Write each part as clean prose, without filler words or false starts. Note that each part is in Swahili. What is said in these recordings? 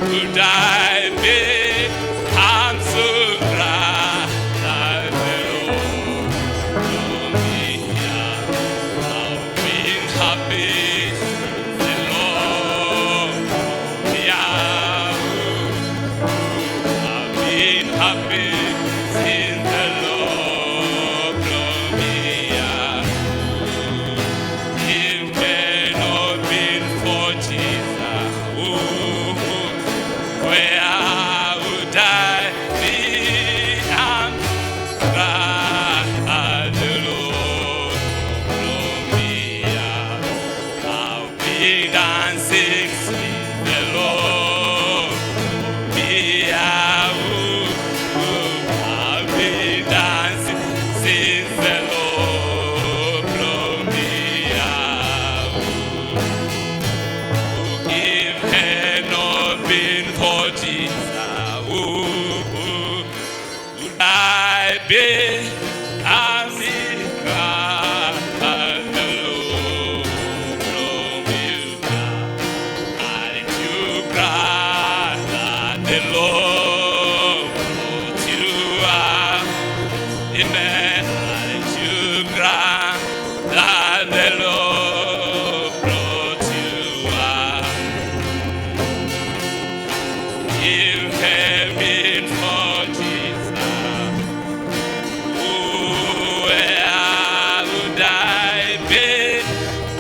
would I be? I'm so glad that the Lord brought me here. I've been happy since the Lord brought me out. I've been happy since the Lord brought me out. If it had not been for Jesus, where would I be? I'm glad the Lord brought me out. I'll be dancing since the Lord brought me out. I'll be dancing since the Lord brought me out. If it had not been for Jesus, would I be? I'm glad that the Lord brought me out. Aren't you glad that the Lord brought you out? Amen. Aren't you glad that the Lord brought you out? If it had been for Jesus, where would I be?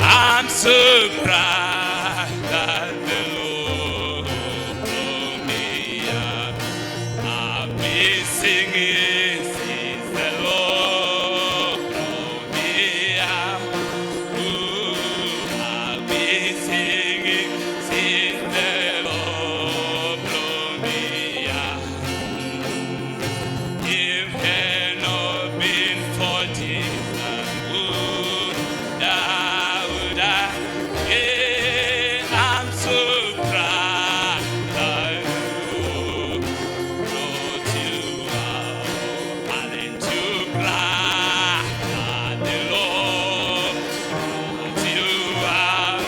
I'm so glad that the Lord brought me out. I've been singing since the Lord brought me out. I've been singing since the Lord brought me out. If it had not been for Jesus, would I? Yeah, I'm so glad that the Lord brought you out. Aren't you glad that the Lord brought you out?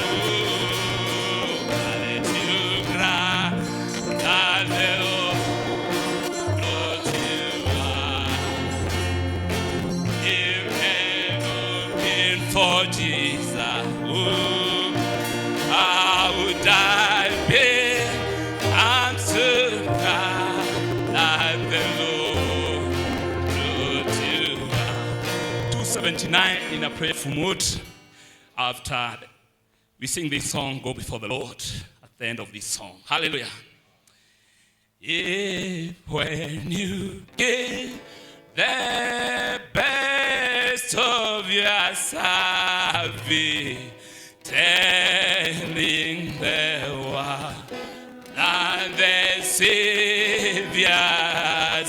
Aren't you glad that the Lord brought you out? If it had not been for Jesus, how would I be? I'm so glad that the Lord brought you out. 279 in a prayerful mood. After we sing this song, go before the Lord at the end of this song. Hallelujah. If when you give the best of yourself, telling the world that the Savior's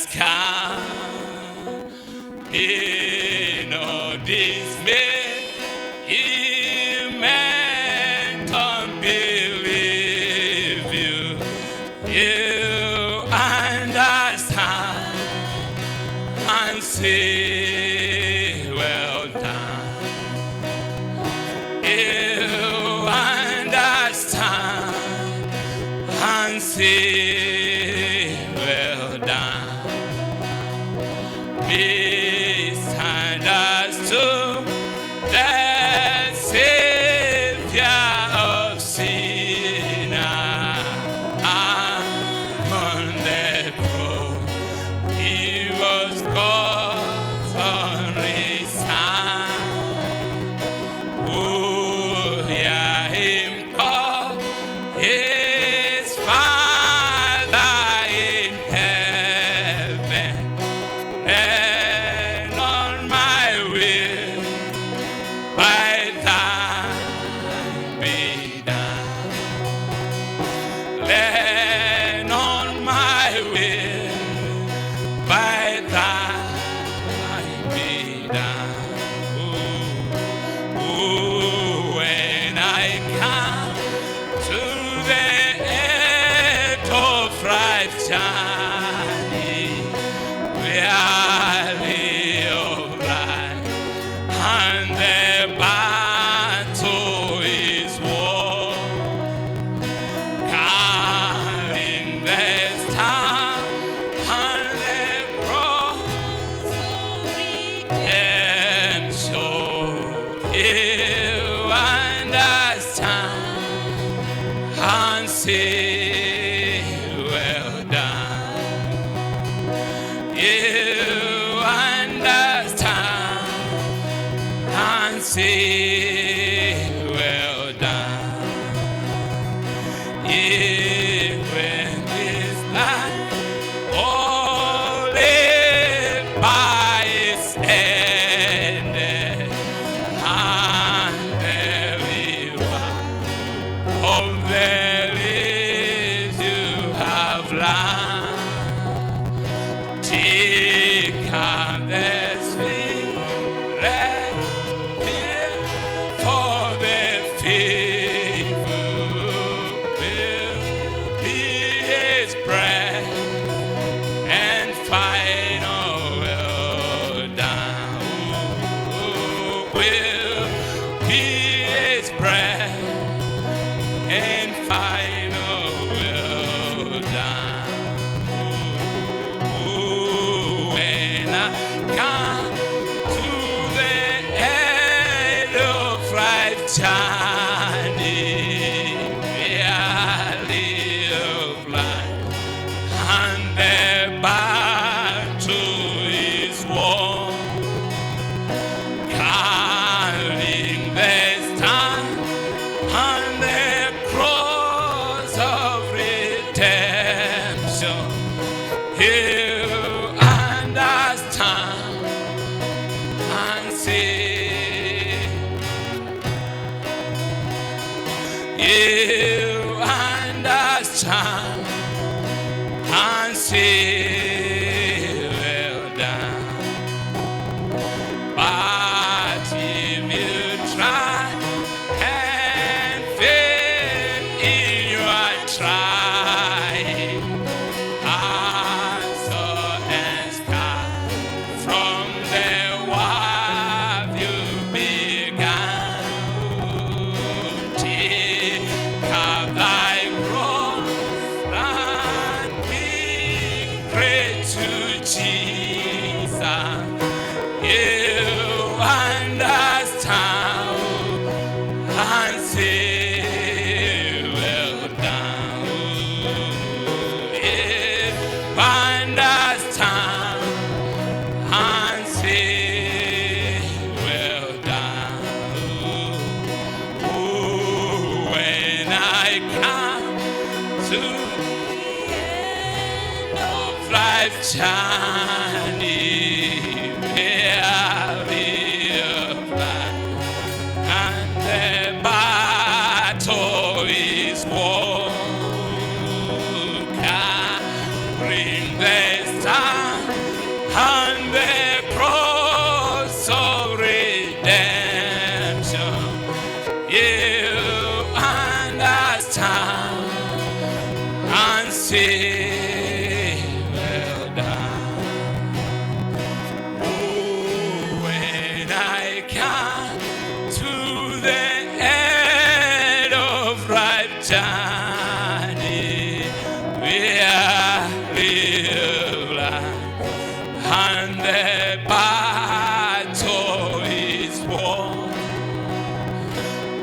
come, be not dismayed, He meant to believe you. You understand and say, well done. You understand and say, well done. Misunderstood the Savior of sinners on the cross. He was God's only Son. Oh, hear Him call His Father in heaven, and on my will by thine be done. Then on my will by thine be done. Ooh, when I come to the end of life's journey, weary of life, and the battle is won. Carry life. Take up the Spirit here for the faithful will be His bread and final well done. Will be His bread and final well done. When I come to the end of life journey, reality of life, and the battle is won, carrying the stand and the cross of redemption. You understand and see. You understand and see. Well done. But if you try and fail in your trying, answer and start from the what you began. Take up thy cross and be great to Jesus. You understand and say, well done. You understand and say, well done. When I come to the end of life journey, weary of life, and the battle is won. Bring the sun and the cross of redemption. You understand and say, well done. When I come to the end of life journey, weary of life, and the battle is won,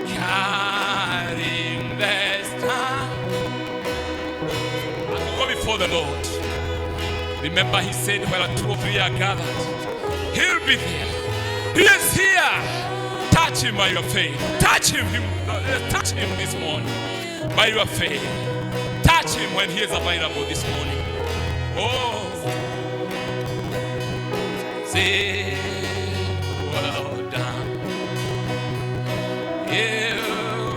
carrying the stand. As we go before the Lord, remember He said, where 2 or 3 are gathered, He'll be there. He is here. Touch Him by your faith. Touch Him this morning by your faith. Touch Him when He is available this morning. Oh, say, well done. You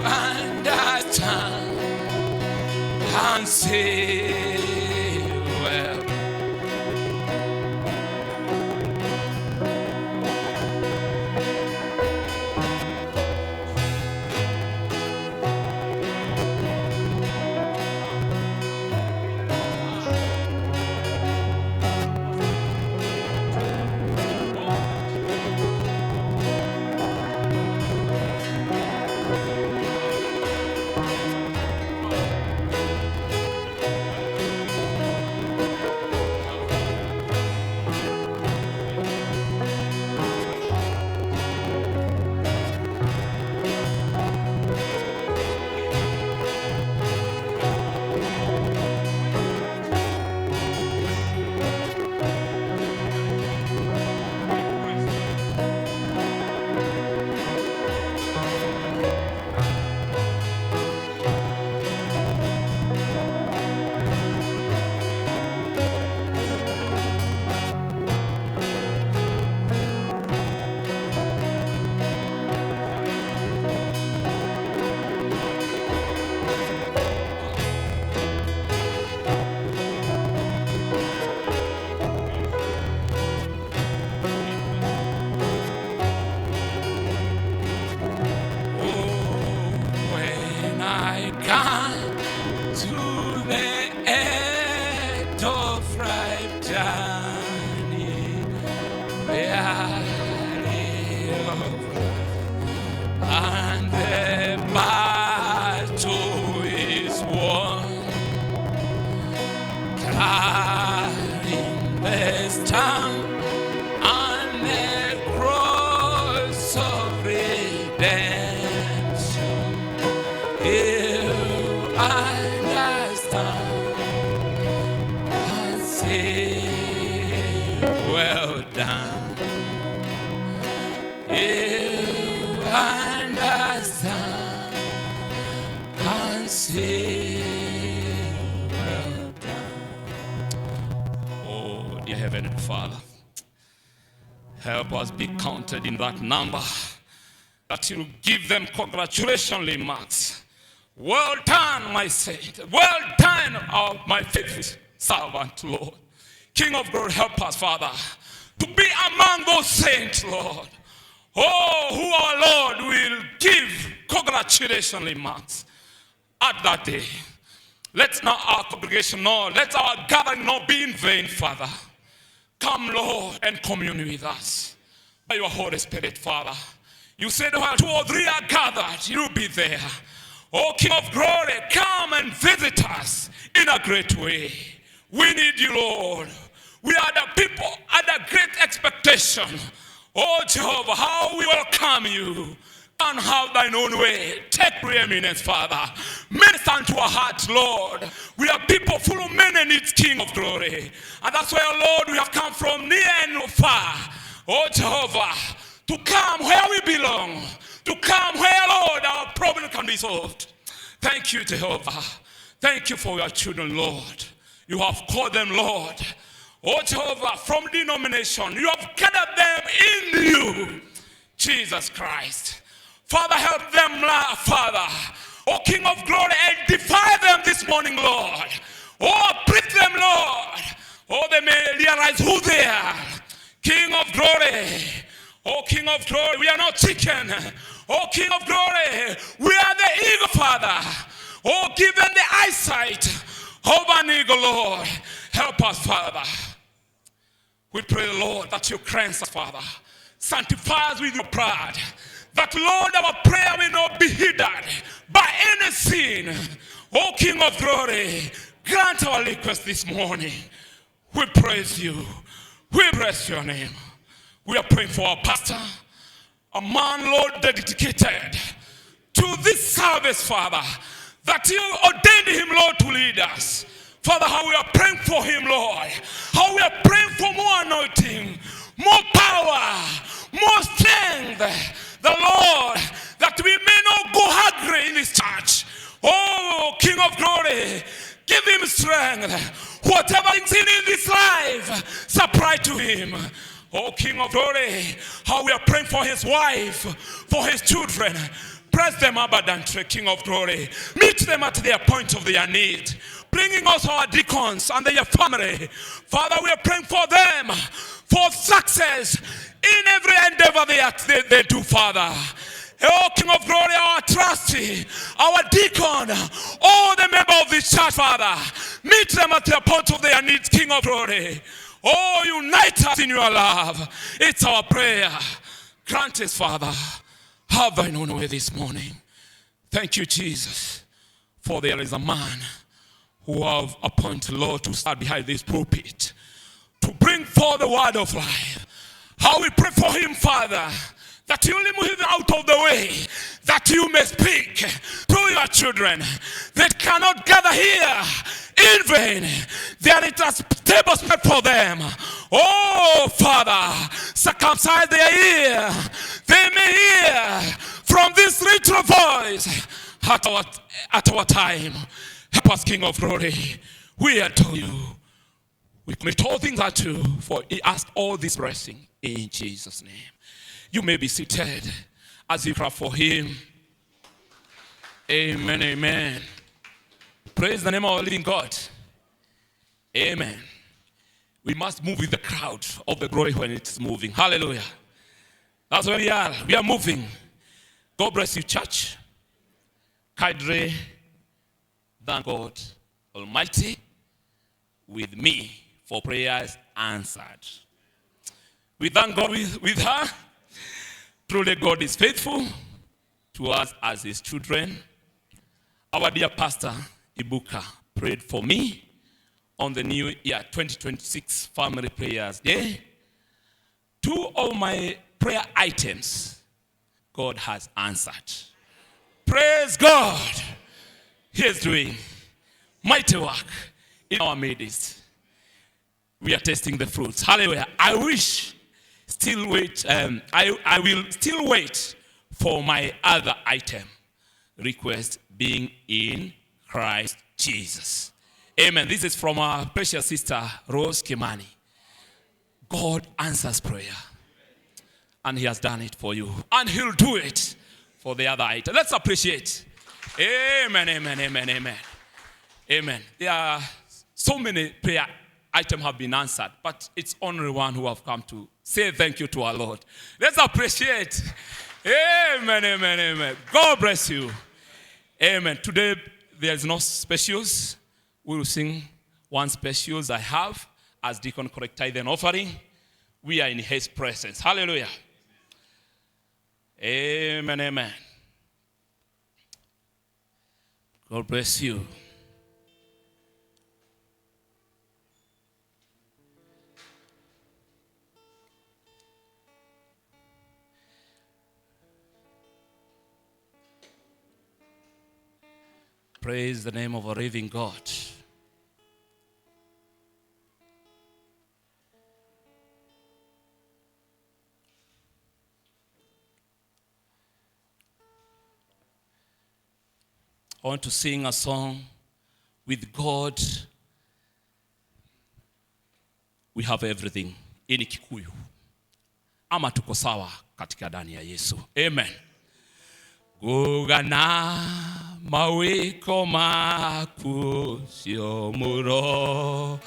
understand and say, well. in this town on the cross of redemption. You understand and say, well done. You understand and say, well done. Oh, dear Heavenly Father, help us be counted in that number, that you give them congratulations remarks. Well done, my saint. Well done, my faithful servant, Lord. King of glory, help us, Father, to be among those saints, Lord. Oh, who our Lord will give congratulations remarks at that day. Let not our congregation know, let our gathering not be in vain, Father. Come, Lord, and commune with us by your Holy Spirit, Father. You said, while 2 or 3 are gathered, you'll be there. Oh, King of glory, come and visit us in a great way. We need you, Lord. We are the people under great expectation. Oh, Jehovah, how we welcome you. And have thine own way. Take preeminence, Father. Minister unto our hearts, Lord. We are people full of many needs, King of glory. And that's why, Lord, we have come from near and far. Oh, Jehovah, to come where we belong. To come where, Lord, our problem can be solved. Thank you, Jehovah. Thank you for your children, Lord. You have called them, Lord. Oh, Jehovah, from denomination. You have gathered them in you, Jesus Christ. Father, help them, Father. Oh, King of glory, edify them this morning, Lord. Oh, uplift them, Lord. Oh, they may realize who they are. King of glory. Oh, King of glory, we are not chicken. Oh, King of glory, we are the eagle, Father. Oh, give them the eyesight of an eagle, Lord. Help us, Father. We pray, Lord, that you cleanse us, Father. Sanctify us with your pride. That, Lord, our prayer will not be hindered by any sin. O King of glory, grant our request this morning. We praise you. We bless your name. We are praying for our pastor, a man, Lord, dedicated to this service, Father, that you ordained him, Lord, to lead us. Father, how we are praying for him, Lord. How we are praying for more anointing, more power, more strength. The Lord, that we may not go hungry in this church. Oh, King of glory, give him strength. Whatever is in this life, supply to him. Oh, King of glory, how we are praying for his wife, for his children. Bless them abundantly, King of glory. Meet them at their point of their need. Bringing also our deacons and their family. Father, we are praying for them, for success in every endeavor they do, Father. Oh, King of glory, our trustee, our deacon, all the members of this church, Father, meet them at their point of their needs, King of glory. Oh, unite us in your love. It's our prayer. Grant us, Father, have thine own way this morning. Thank you, Jesus, for there is a man who have appointed, Lord, to stand behind this pulpit, to bring forth the word of life. How we pray for him, Father, that you will move him out of the way, that you may speak to your children that cannot gather here in vain. There is a table spread for them. Oh, Father, circumcise their ear. They may hear from this little voice at our time. Help us, King of glory. We adore you. We commit all things unto you, for he asked all this blessing in Jesus' name. You may be seated as you clap for him. Amen, amen. Praise the name of our living God. Amen. We must move with the crowd of the glory when it's moving. Hallelujah. That's where we are. We are moving. God bless you, church. Kindly thank God Almighty with me for prayers answered. We thank God with her. Truly God is faithful to us as his children. Our dear pastor, Ibuka, prayed for me on the new year 2026 family prayers day. 2 of my prayer items God has answered. Praise God. He is doing mighty work in our midst. We are tasting the fruits. Hallelujah. I will still wait for my other item. Request being in Christ Jesus. Amen. This is from our precious sister Rose Kimani. God answers prayer. And he has done it for you. And he'll do it for the other item. Let's appreciate. Amen, amen, amen, amen. Amen. There are so many prayer items have been answered, but it's only one who have come to say thank you to our Lord. Let's appreciate. Amen, amen, amen. God bless you. Amen. Today, there's no specials. We will sing one specials I have as Deacon collect tithe and offering. We are in his presence. Hallelujah. Amen, amen. God bless you. Praise the name of our living God. I want to sing a song. With God, we have everything. Ini Kikuyu. Ama tuko sawa katika ndani ya Yesu. Amen. Gugana mawiko maku sio murori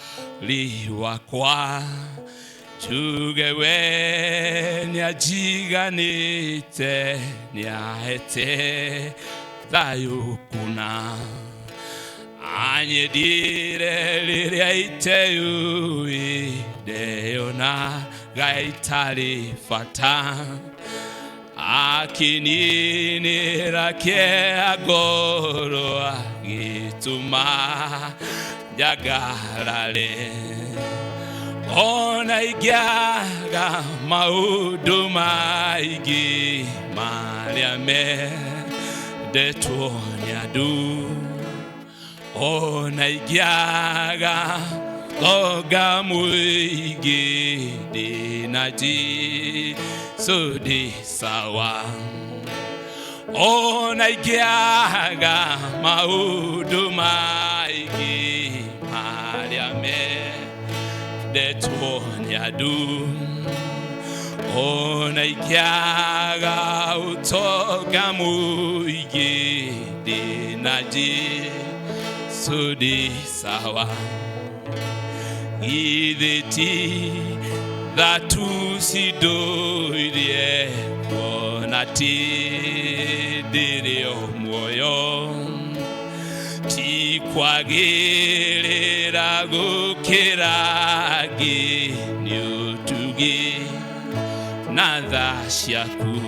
wakwa Chugewe nyajiganite nyahete dayukuna anyedire liria iteyu ideona gaitari fata akininira ke agoro agituma jagarale ona igiaga maudu maigi mariame detuonyadu ona igiaga goga muigi dinaji sudi sawa ona igiaga maudu maigi mariame detuonyadu ona igiaga utoga muigi dinaji sudi sawa ideti dhatu sidoirie konati dirio moyo tikwagirira gukiragi nyutugi nadhashaku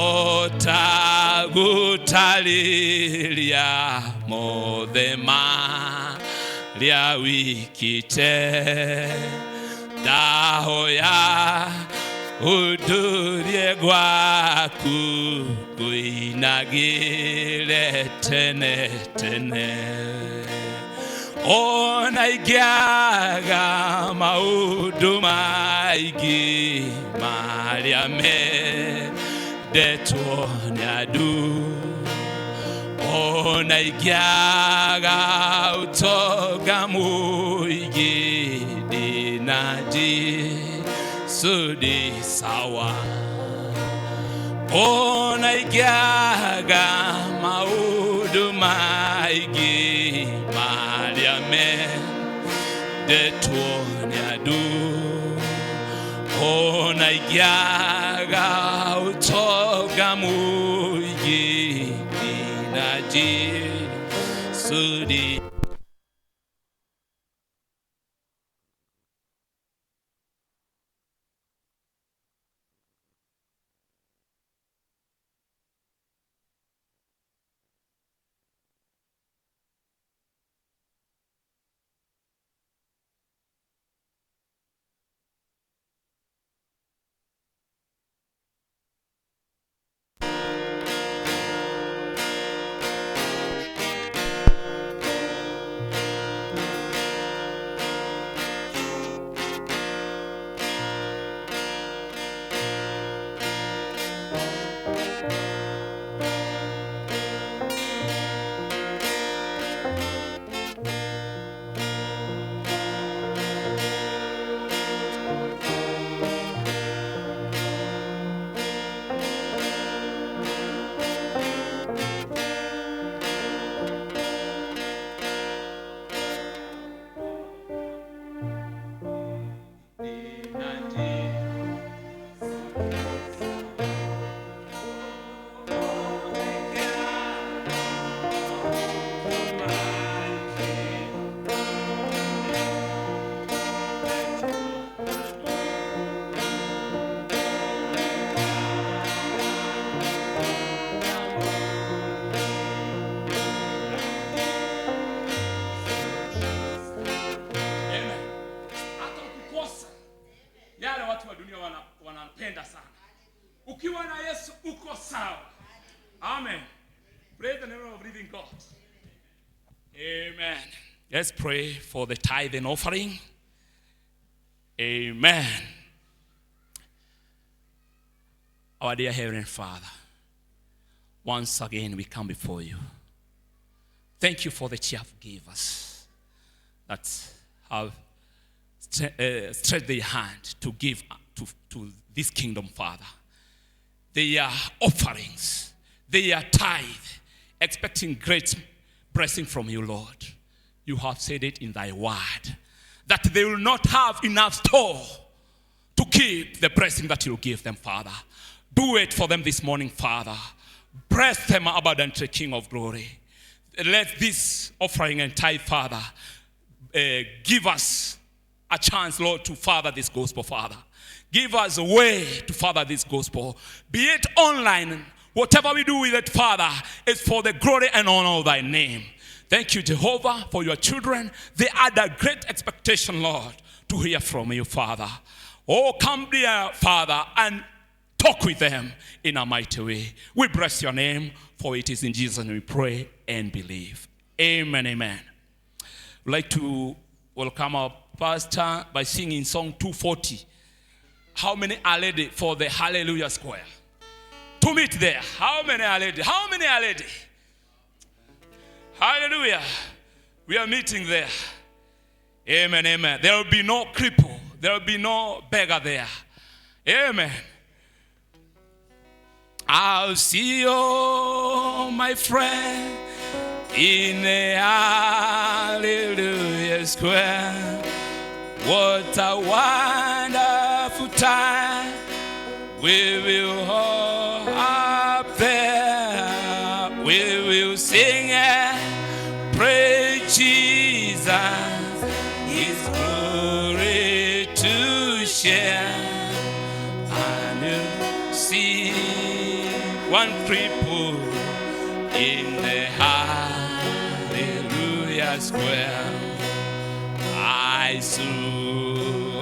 igihota gutalilia modema lia wikite dahoya udurie gwaku kuinagile tene tene ona igiaga maudu maigi mariame detuonyadu ona igiaga utoga muigi dinaji sudi sawa ona igiaga maudu maigi mariame detuonyadu ona igiaga utoga muigi dinaji sudi anapenda sana. Ukiwa na Yesu uko sawa. Amen. Praise the name of living God. Amen. Let's pray for the tithe and offering. Amen. Our dear Heavenly Father, once again we come before you. Thank you for the cheerful givers that have stretched their hand to give to this kingdom, Father. Their offerings, their tithe, expecting great blessing from you, Lord. You have said it in thy word, that they will not have enough store to keep the blessing that you give them, Father. Do it for them this morning, Father. Bless them abundantly, King of glory. Let this offering and tithe, Father, give us a chance, Lord, to further this gospel, Father. Give us a way to further this gospel. Be it online, whatever we do with it, Father, is for the glory and honor of thy name. Thank you, Jehovah, for your children. They are the great expectation, Lord, to hear from you, Father. Oh, come dear Father, and talk with them in a mighty way. We bless your name, for it is in Jesus' name we pray and believe. Amen, amen. I'd like to welcome our pastor by singing song 240. How many are ready for the Hallelujah Square? To meet there. How many are ready? How many are ready? Hallelujah. We are meeting there. Amen, amen. There will be no cripple. There will be no beggar there. Amen. I'll see you, my friend, in the Hallelujah Square. What a wonderful time we will have there. We will sing and praise Jesus, His glory to share. And you see one cripple in the Hallelujah Square. I saw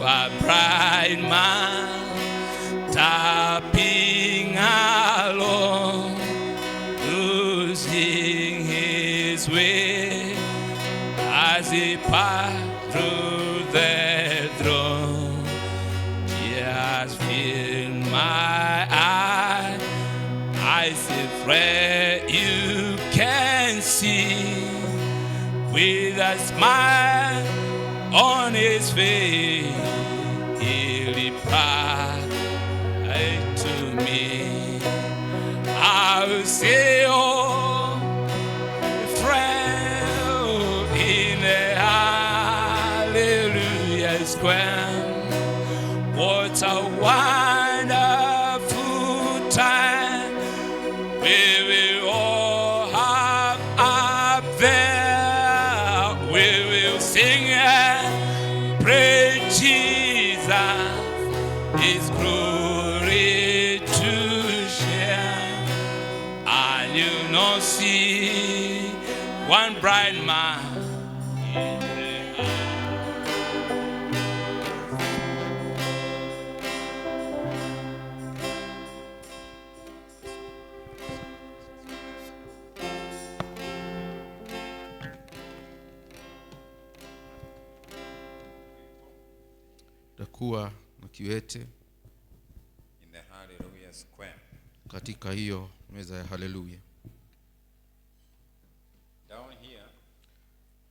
a bright man tapping along, losing his way as he passed through the throne. Just fill my eyes, I see friend you can see, with a smile on his face, he replied to me, I will say, oh, friend, in the Hallelujah Square, what a wonderful time we will all have up there. We will sing and praise Jesus, His glory to share. And you know, see one bright man in the takuwa na kiwete in the Hallelujah Square. katika hiyo meza ya haleluya. Down here,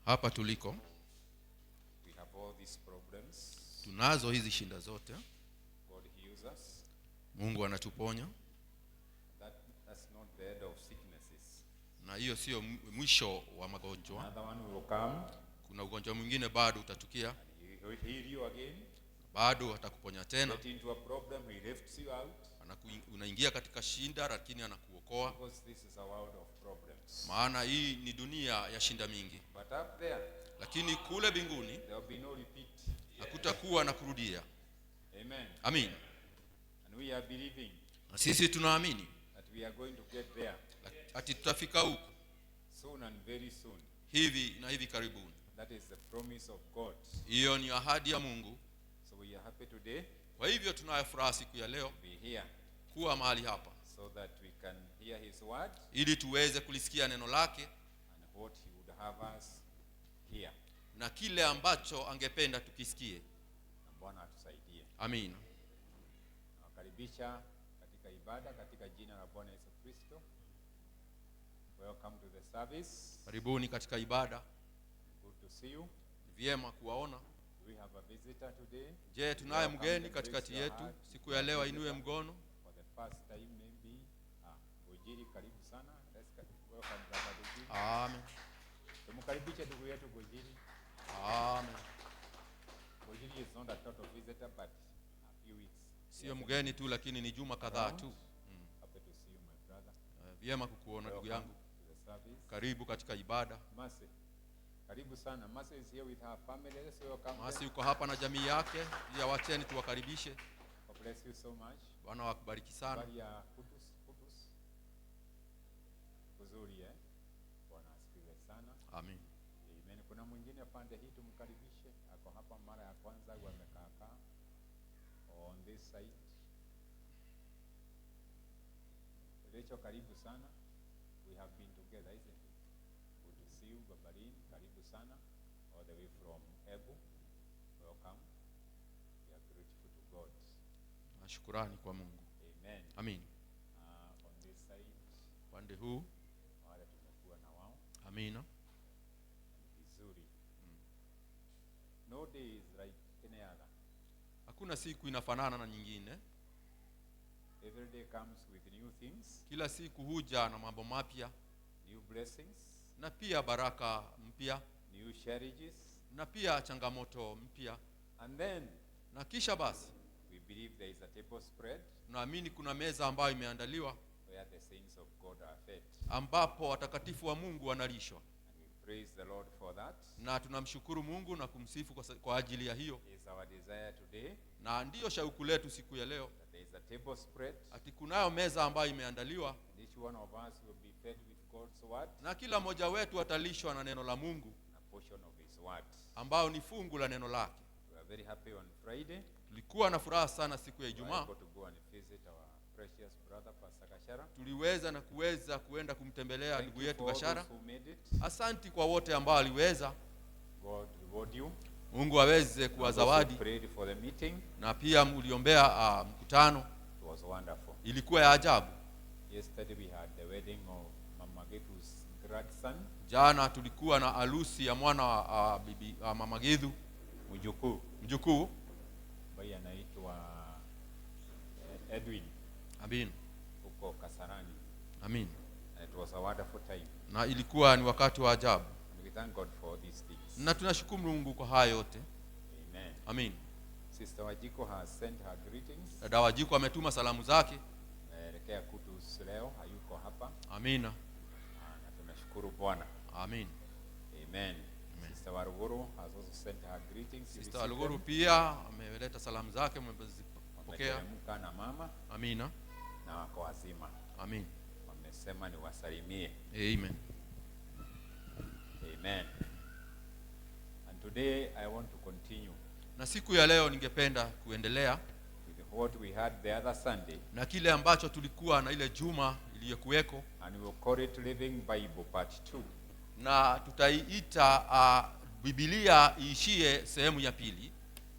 Hapa tuliko we have all these problems. tunazo hizi shinda zote. God heals us. Mungu anatuponya, That's not the end of sicknesses. na hiyo sio mwisho wa magonjwa. Another one will come. Kuna ugonjwa mwingine bado utatukia, He will heal you again. bado atakuponya tena. Get into a problem, He lifts you out. Unaingia katika shinda, lakini anakuokoa, Because this is a world of problems. maana hii ni dunia ya shinda mingi. But up there, Lakini kule mbinguni there will be no repeat. hakutakuwa na kurudia. Amen. Amin. And we are believing Na sisi tunaamini that we are going to get there ati tutafika huko soon and very soon. hivi na hivi karibuni. That is the promise of God. Hiyo ni ahadi ya Mungu. So we are happy today Kwa hivyo tunayo furaha siku ya leo to be here kuwa mahali hapa so that we can hear his word ili tuweze kulisikia neno lake and what he would have us hear. na kile ambacho angependa tukisikie. Na Bwana atusaidie. Amina. Nawakaribisha katika ibada katika jina la Bwana Yesu Kristo. Welcome to the service. Karibuni katika ibada. Good to see you. Ni vyema kuwaona. Do we have a visitor today? Je, tunaye Welcome mgeni and katikati raise your yetu heart. siku ya leo? Ainue mkono. For the first time maybe. Gojiri, karibu sana. Welcome brother Gojiri. Amen. Tumkaribishe ndugu yetu Gojiri. Amen. Gojiri is not a total visitor but a few weeks. Sio mgeni tu, lakini ni juma kadhaa tu. Happy to see you my brother. Vyema kukuona ndugu yangu. To the service. Karibu katika ibada. Mercy. Karibu sana. Mercy is here with her family. Let's welcome Masi them. yuko hapa na jamii yake. Pia wacheni tuwakaribishe. God bless you so much. Bwana wakubariki sana. Habari ya Kudus. Uzuri Bwana asifiwe sana. Amen. Amen. Kuna mwingine pande hii tumkaribishe. Ako hapa mara ya kwanza amekaa on this side. Rachel, karibu sana. We have been together, isn't it? Good to see you, Babarin. Karibu sana. All the way from Ebu. Welcome. We are grateful to God. Na shukrani kwa Mungu. Amen. Amen. On this side, Pande huu. wale tumekuwa na wao. Amina. Vizuri. No day is like any other. Hakuna siku inafanana na nyingine. Every day comes with new things, Kila siku huja na mambo mapya new blessings, na pia baraka mpya new challenges, na pia changamoto mpya. and then Na kisha basi we believe there is a table spread tunaamini kuna meza ambayo imeandaliwa where the saints of God are fed, ambapo watakatifu wa Mungu wanalishwa. and we praise the Lord for that. Na tunamshukuru Mungu na kumsifu kwa ajili ya hiyo. It's our desire today Na ndiyo shauku letu siku ya leo. that there is a table spread, Ati kunayo meza ambayo imeandaliwa and each one of us will be fed with God's word, na kila mmoja wetu atalishwa na neno la Mungu and a portion of His word. ambao ni fungu la neno lake. We are very happy on Friday. Tulikuwa na furaha sana siku ya We were Ijumaa. able to go and visit our precious brother Pastor Kashara. Tuliweza kuenda kumtembelea Thank ndugu you yetu for all Kashara. those who made it. Asanti kwa wote ambao waliweza. God reward you. Mungu aweze kuwazawadi. We prayed for the meeting. Na pia mliombea mkutano. It was wonderful. Ilikuwa ya ajabu. Yesterday we had the wedding of Mama Getu's grandson, Jana tulikuwa na harusi ya mwana wa Mama Githu, mjukuu. ambaye anaitwa Edwin, Amin. huko Kasarani. Amin. And it was a wonderful time. Na ilikuwa ni wakati wa ajabu. And we thank God for these things. Na tunashukuru Mungu kwa haya yote. Amen. Amin. Sister Wajiko has sent her greetings. Dada Wajiko ametuma salamu zake. Naelekea Kudus leo, hayuko hapa. Amina. Na tunashukuru Bwana. Amin. Amen. Sister Waruguru has also sent her greetings. Sister Waruguru pia ameleta salamu zake, mmezipokea. Wameteremka na mama. Amina. Na wako wazima. Amin. Wamesema ni wasalimie. Amen. Amen. And today I want to continue Na siku ya leo ningependa kuendelea with what we had the other Sunday, na kile ambacho tulikuwa na ile juma iliyokuweko, and we'll call it Living Bible Part 2. na tutaiita Biblia iishie sehemu ya pili.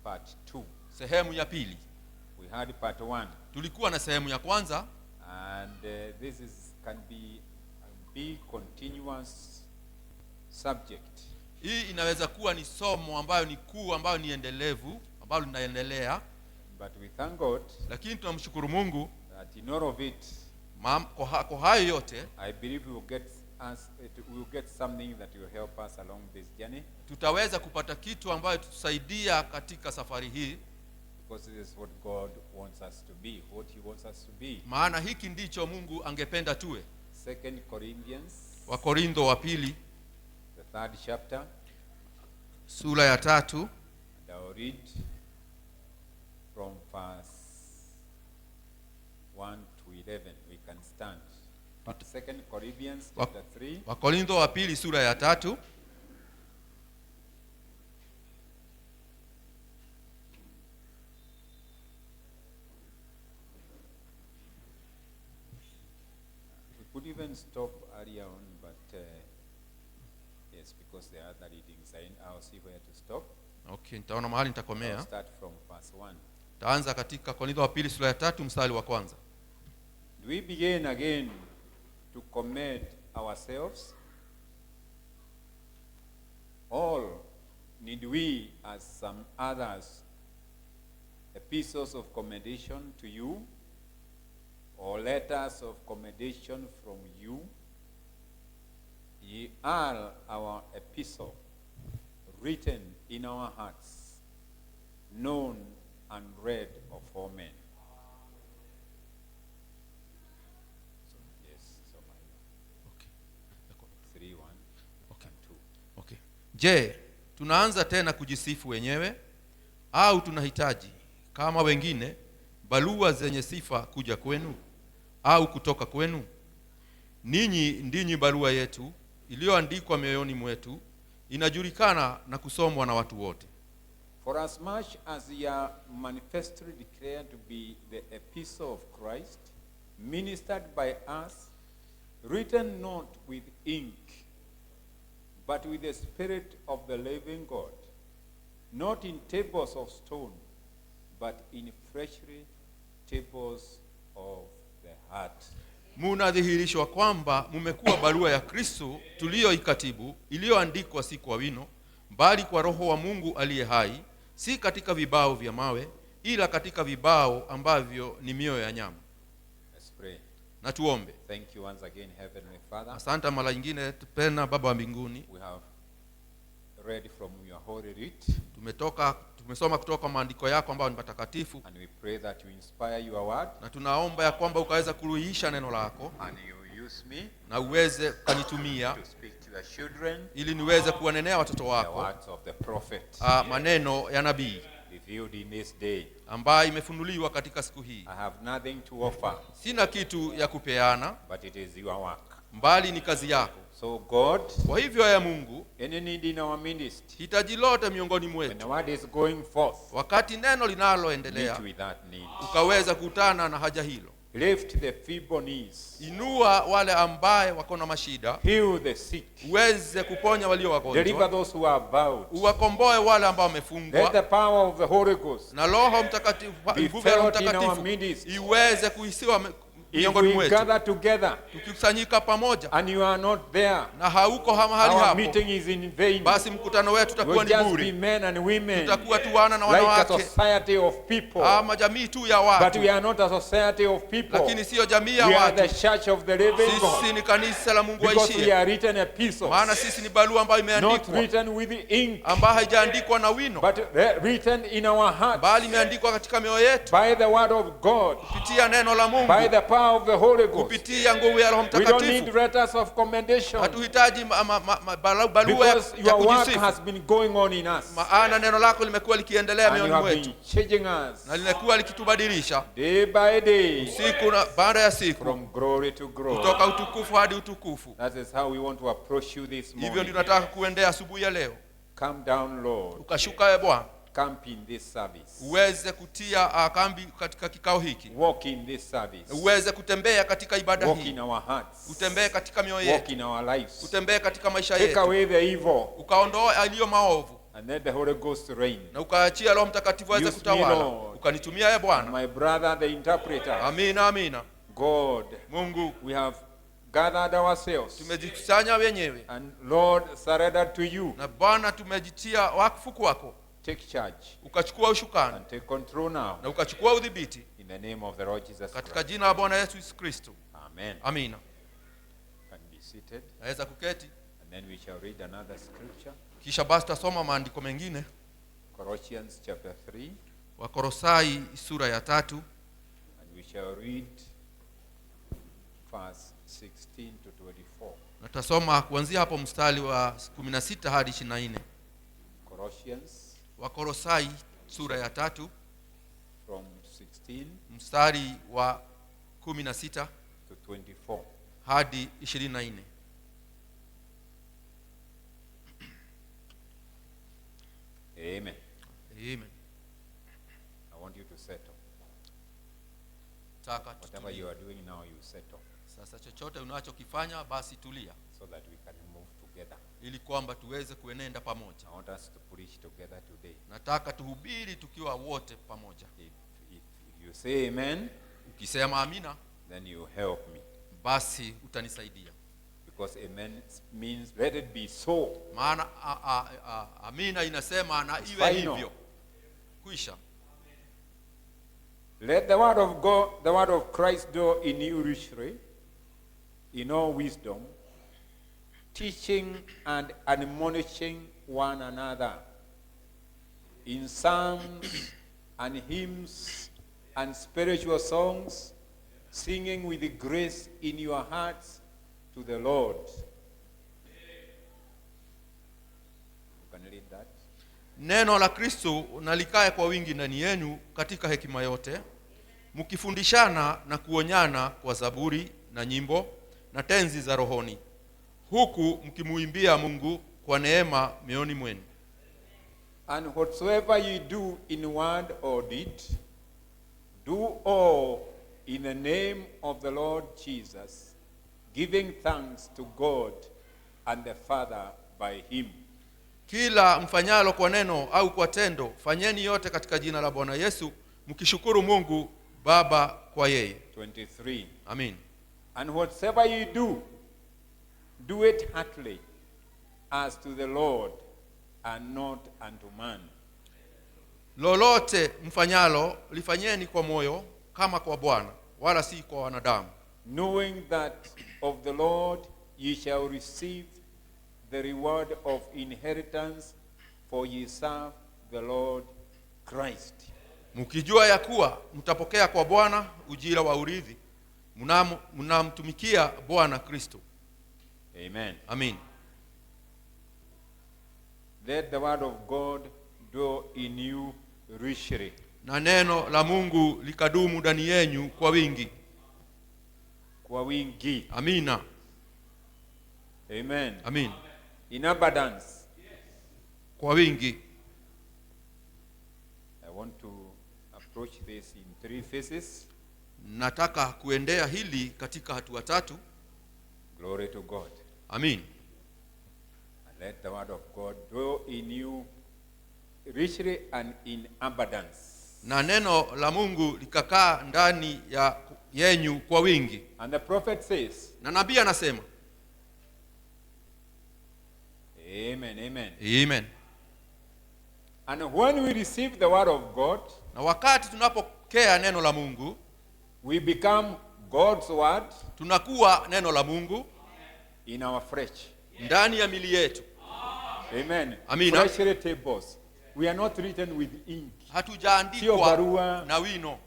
Part 2. Sehemu ya pili. We had Part 1, Tulikuwa na sehemu ya kwanza, and this can be a big continuous subject. hii inaweza kuwa ni somo ambayo ni kuu, ambayo ni endelevu, ambayo linaendelea. But we thank God Lakini tunamshukuru Mungu that in all of it, kwa hayo yote I believe we will get something that will help us along this journey, tutaweza kupata kitu ambayo tutusaidia katika safari hii, because this is what God wants us to be, what He wants us to be. maana hiki ndicho Mungu angependa tuwe. 2 Corinthians, Wakorintho wa pili, the 3rd chapter, sura ya 3, and I'll read from verse 1 to 11. We can stand. 2 Corinthians chapter 3. Wakorintho wa pili sura ya 3, even stop earlier on, but yes, because there are other readings. I'll see where to stop. Okay, nitaona mahali I'll nitakomea. start from verse 1. Taanza katika Korintho wa pili sura ya 3 mstari wa kwanza. Do we begin again to commend ourselves? Or need we, as some others, epistles of commendation to you, or letters of commendation from you? Ye are our epistle, written in our hearts, known and read of all men. So, yes, so Okay. 3, 1, Okay. and 2. Okay. Je, tunaanza tena kujisifu wenyewe au tunahitaji kama wengine barua zenye sifa kuja kwenu au kutoka kwenu? Ninyi ndinyi barua yetu iliyoandikwa mioyoni mwetu, inajulikana na kusomwa na watu wote. For as much as ye are manifestly declared to be the epistle of Christ, ministered by us, written not with ink, but with the Spirit of the living God, not in tables of stone, but in fleshly tables of the heart. Munadhihirishwa kwamba mumekuwa barua ya Kristo tuliyoikatibu, iliyoandikwa si kwa wino, bali kwa Roho wa Mungu aliye hai, si katika vibao vya mawe, ila katika vibao ambavyo ni mioyo ya nyama. Let's pray. Na tuombe. Thank you once again, Heavenly Father. Asante mara nyingine tupenda Baba wa mbinguni. We have read from your holy writ, Tumesoma kutoka maandiko yako ambayo ni matakatifu, and we pray that you inspire your word, na tunaomba ya kwamba ukaweza kuruhisha neno lako and you use me na uweze kanitumia to speak to the children ili niweze kuwanenea watoto the wako words of the prophet maneno ya nabii revealed in this day. ambayo imefunuliwa katika siku hii. I have nothing to offer, Sina kitu ya kupeana, but it is your work. mbali ni kazi yako. So God, Kwa hivyo ya Mungu, any need in our midst, hitaji lote miongoni when mwetu, the word is going forth, wakati neno meet linaloendelea, with that need. ukaweza kutana na haja hilo. Lift the feeble knees, Inua wale ambaye wako na mashida, heal the sick, uweze kuponya walio deliver wagonjwa, those who are bowed. uwakomboe wale ambao Let wamefungwa, the power of the Holy Ghost na Roho Mtakatifu, be nguvu ya Roho felt in our Mtakatifu midst. iweze kuhisiwa If miongoni we mwetu. gather together Tukikusanyika pamoja and you are not there, na hauko mahali our hapo, meeting is in vain. basi mkutano wetu utakuwa We'll ni just be bure. men and women, Tutakuwa tu wana na like a wanawake society of people. ama jamii tu ya But watu, we are not a society of people. lakini sio jamii ya We are the watu. church of the living Sisi God. ni kanisa la Mungu Because we aishie, are written epistles, maana sisi ni barua ambayo not imeandikwa, written with ink, ambayo haijaandikwa na wino, but written in our hearts bali imeandikwa katika mioyo yetu by the word of God, kupitia neno la Mungu, by the power of the Holy Ghost. kupitia nguvu ya Roho We don't need Mtakatifu. letters of commendation, Hatuhitaji barua ya because your work kujisifu, has been going on in us, maana neno lako limekuwa likiendelea and you mioyoni have mwetu been changing us na limekuwa likitubadilisha day by day, siku na baada ya siku, from glory to glory. kutoka utukufu hadi utukufu. That is how we want to approach you this Hivyo morning. ndio tunataka kuendea asubuhi ya leo. Come down, Lord. Ukashuka ye Bwana, Camp in this service. uweze kutia kambi katika kikao hiki, Walk in this service. uweze kutembea katika ibada Walk hii, in our hearts. utembee katika mioyo Walk yetu, in our lives. utembee katika maisha Take yetu, away the evil ukaondoa aliyo maovu and let the Holy Ghost reign. na ukaachia Roho Mtakatifu aweze Use me, kutawala. Lord. Ukanitumia ye And Bwana. my brother, the interpreter. Amina, amina. God, Mungu, we have gathered ourselves tumejikusanya wenyewe and Lord, surrendered to you. na Bwana, tumejitia wakfu kwako, Take charge ukachukua ushukani and take control now na ukachukua udhibiti, in the name of the Lord Jesus katika Christ. jina la Bwana Yesu Kristo. Amen. Amina. Can be seated, Naweza kuketi, and then we shall read another scripture. kisha basi tutasoma maandiko mengine. Colossians chapter 3, Wakolosai sura ya 3, and we shall read verse 16 to 24. na tutasoma kuanzia hapo mstari wa 16 hadi 24. Colossians Wakolosai sura ya 3 from 16 mstari wa 16 to 24. hadi 24. Amen. Amen. I want you to settle. Taka Whatever tutulie. you are doing now, you settle. Sasa chochote unachokifanya basi tulia, so that we can move together. ili kwamba tuweze kuenenda pamoja. I want us to preach together today. Nataka tuhubiri tukiwa wote pamoja. If you say amen, Ukisema amina, then you help me. basi utanisaidia. Because amen means let it be so. Maana amina inasema na It's iwe final. hivyo. Kuisha. Let the word of God, the word of Christ dwell in you richly, in all wisdom, teaching and admonishing one another in psalms and hymns and spiritual songs, singing with grace in your hearts to the Lord. You can read that. Neno la Kristo nalikae kwa wingi ndani yenu katika hekima yote, mkifundishana na kuonyana kwa zaburi na nyimbo na tenzi za rohoni, huku mkimuimbia Mungu kwa neema mioyoni mwenu. And whatsoever you do in word or deed, do all in the name of the Lord Jesus, giving thanks to God and the Father by him. Kila mfanyalo kwa neno au kwa tendo, fanyeni yote katika jina la Bwana Yesu, mkishukuru Mungu Baba kwa yeye. 23. Amin. And whatsoever you do, do it heartily, as to the Lord and not unto man. Lolote mfanyalo lifanyeni kwa moyo kama kwa Bwana, wala si kwa wanadamu, Knowing that of the Lord ye shall receive the reward of inheritance, for ye serve the Lord Christ. mkijua ya kuwa mtapokea kwa Bwana ujira wa urithi, mnamtumikia Bwana Kristo. Amen. Amin. Let the word of God dwell in you richly. Na neno la Mungu likadumu ndani yenu kwa wingi. Kwa wingi. Amina. Amen. Amin. In abundance. Kwa wingi. I want to approach this in 3 phases. Nataka kuendea hili katika hatua 3. Glory to God. Amin. And let the word of God dwell in you richly and in abundance. Na neno la Mungu likakaa ndani ya yenyu kwa wingi. And the prophet says, Na nabii anasema, amen, amen. Amen. And when we receive the word of God, Na wakati tunapokea neno la Mungu, we become God's word tunakuwa neno la Mungu in our flesh. ndani ya mili yetu. Amen. Amina. Fleshly tables. We are not written with ink. Sio Hatujaandikwa barua, na wino.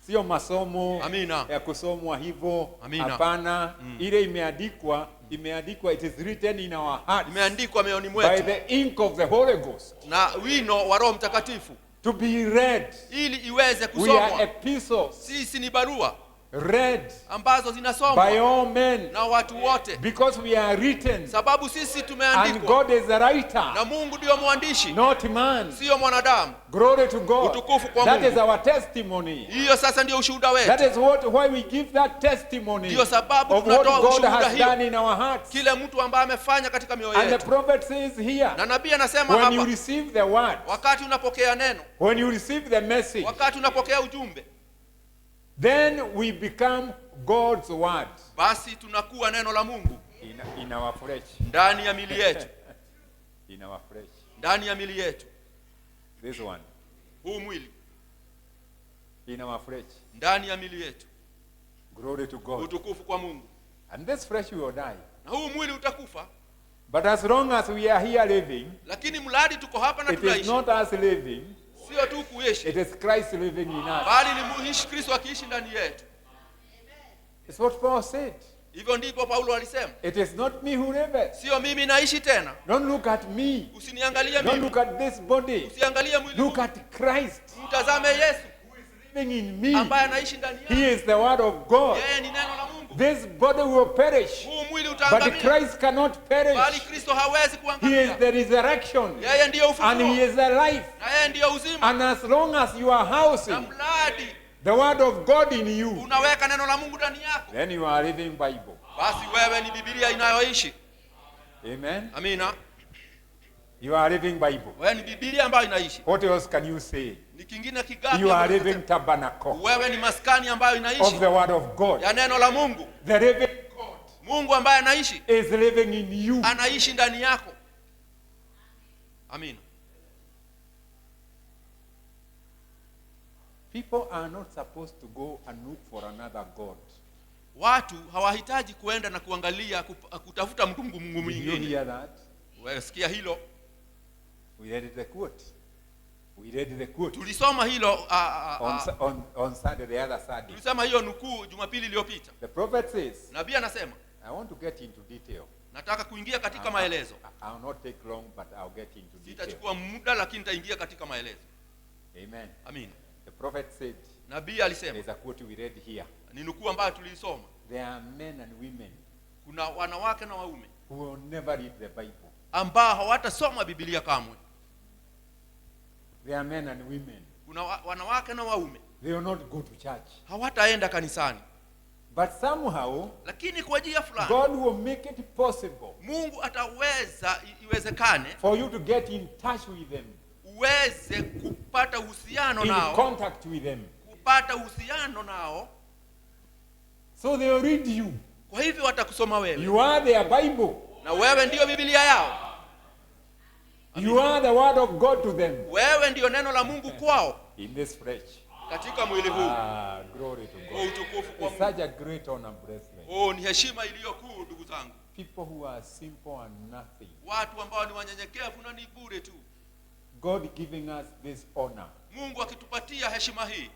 sio masomo Amina. ya kusomwa hivyo. Amina. Hapana. Ile imeandikwa, it is written in our hearts Imeandikwa mioyoni by mwetu the ink of the Holy Ghost na wino wa Roho Mtakatifu, to be read. ili iweze We are kusomwa. epistles Sisi ni barua read ambazo by zinasomwa all men na watu wote, because we are written sababu sisi and tumeandikwa God is the writer, na Mungu ndio mwandishi, not man. sio mwanadamu. Glory to God. Utukufu kwa That Mungu. is our testimony. Hiyo sasa ndio ushuhuda That wetu. is why we give that testimony Ndio sababu of what tunatoa God ushuhuda has hiyo, done in our hearts. kile mtu ambaye amefanya katika mioyo And the yetu. prophet says here, Na nabii anasema when you hapa, receive the word, wakati unapokea neno, when you receive the message, wakati unapokea ujumbe, then we become God's word basi tunakuwa neno la Mungu in our flesh. ndani ya mili yetu, In our flesh. ndani ya mili yetu. This one. Huu mwili In our flesh. ndani ya mili yetu. Glory to God. Utukufu kwa Mungu. And this flesh will die. Na huu mwili utakufa, But as long as we are here living, lakini mradi tuko hapa na it is tunaishi, not us living, sio tu kuishi, it is Christ living in us. bali ni muishi Kristo akiishi ndani yetu. It's what Paul said. Hivyo ndipo Paulo alisema, It is not me who liveth. sio mimi naishi tena. Don't look at me. Usiniangalie Don't mimi, look at this body. usiangalie mwili Look huu. at Christ Mtazame Yesu living in me. ambaye anaishi ndani yangu. He is the word of God. Yeye ni neno la Mungu. This body will perish, Huu mwili but utaangamia, Christ cannot bali perish. Kristo hawezi He is kuangamia. the resurrection, Yeye ndiyo and He ufufuo is the life. na yeye ndiyo uzima. And as long as you are Na housing mradi the word of God in you, unaweka neno la Mungu ndani yako, then you are living Bible. basi wewe ni Biblia inayoishi. Amen. Amina. You are living Bible. Wewe ni Biblia ambayo inaishi. What else can you say? Ni kingine kigapi? You are living tabernacle Wewe ni maskani ambayo of inaishi the word of God. ya neno la Mungu. The living God Mungu ambaye anaishi is living in you. anaishi ndani yako. Amina. People are not supposed to go and look for another God. Watu hawahitaji kuenda na kuangalia kutafuta Mungu Did you mwingine. hear that? Wewe sikia hilo. We read the quote. We read the quote. Tulisoma hilo On Saturday, the other Saturday. tulisema hiyo nukuu Jumapili iliyopita. The prophet says, Nabii anasema, I want to get into detail. nataka kuingia katika maelezo. I'll not take long, but I'll get into detail. Sitachukua muda lakini nitaingia katika maelezo. Amen. Amina. The prophet said, Nabii alisema, there's a quote we read here. ni nukuu ambayo tuliisoma. There are men and women Kuna wanawake na waume who will never read the Bible. ambao hawatasoma Biblia kamwe. There are men and women. Kuna wanawake na waume They will not go to church. hawataenda kanisani. But somehow, Lakini kwa njia fulani God will make it possible Mungu ataweza iwezekane for you to get in touch with them, uweze kupata uhusiano in nao, contact with them. kupata uhusiano nao. So they will read you. Kwa hivyo watakusoma wewe, You are their Bible. na wewe ndiyo Biblia yao. You are the word of God to them. Wewe ndiyo neno la Mungu kwao In this flesh. katika mwili huu. Glory to Kwa God. utukufu kwa It's Mungu. such a great honor, brethren. Oh, ni heshima iliyo kuu ndugu zangu. People who are simple and nothing. Watu ambao ni wanyenyekevu na ni bure tu. God giving us this honor Mungu akitupatia heshima hii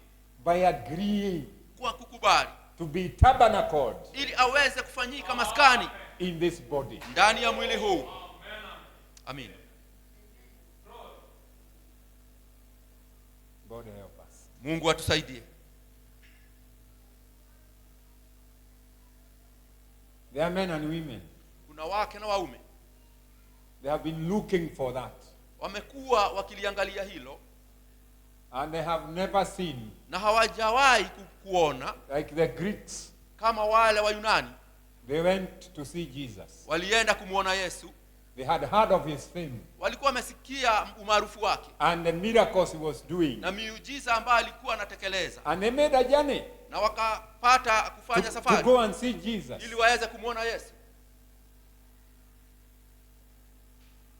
by agreeing kwa kukubali to be tabernacled ili aweze kufanyika maskani in this body. ndani ya mwili huu. Amin. God help us. Mungu atusaidie. There are men and women. Kuna wake na waume They have been looking for that. wamekuwa wakiliangalia hilo And they have never seen, na hawajawahi kuona like the Greeks, kama wale wa Yunani they went to see Jesus. walienda kumuona Yesu. They had heard of his fame Walikuwa wamesikia umaarufu wake and the miracles he was doing. na miujiza ambayo alikuwa anatekeleza, And they made a journey na wakapata kufanya to safari go and see Jesus. ili waweze kumuona Yesu.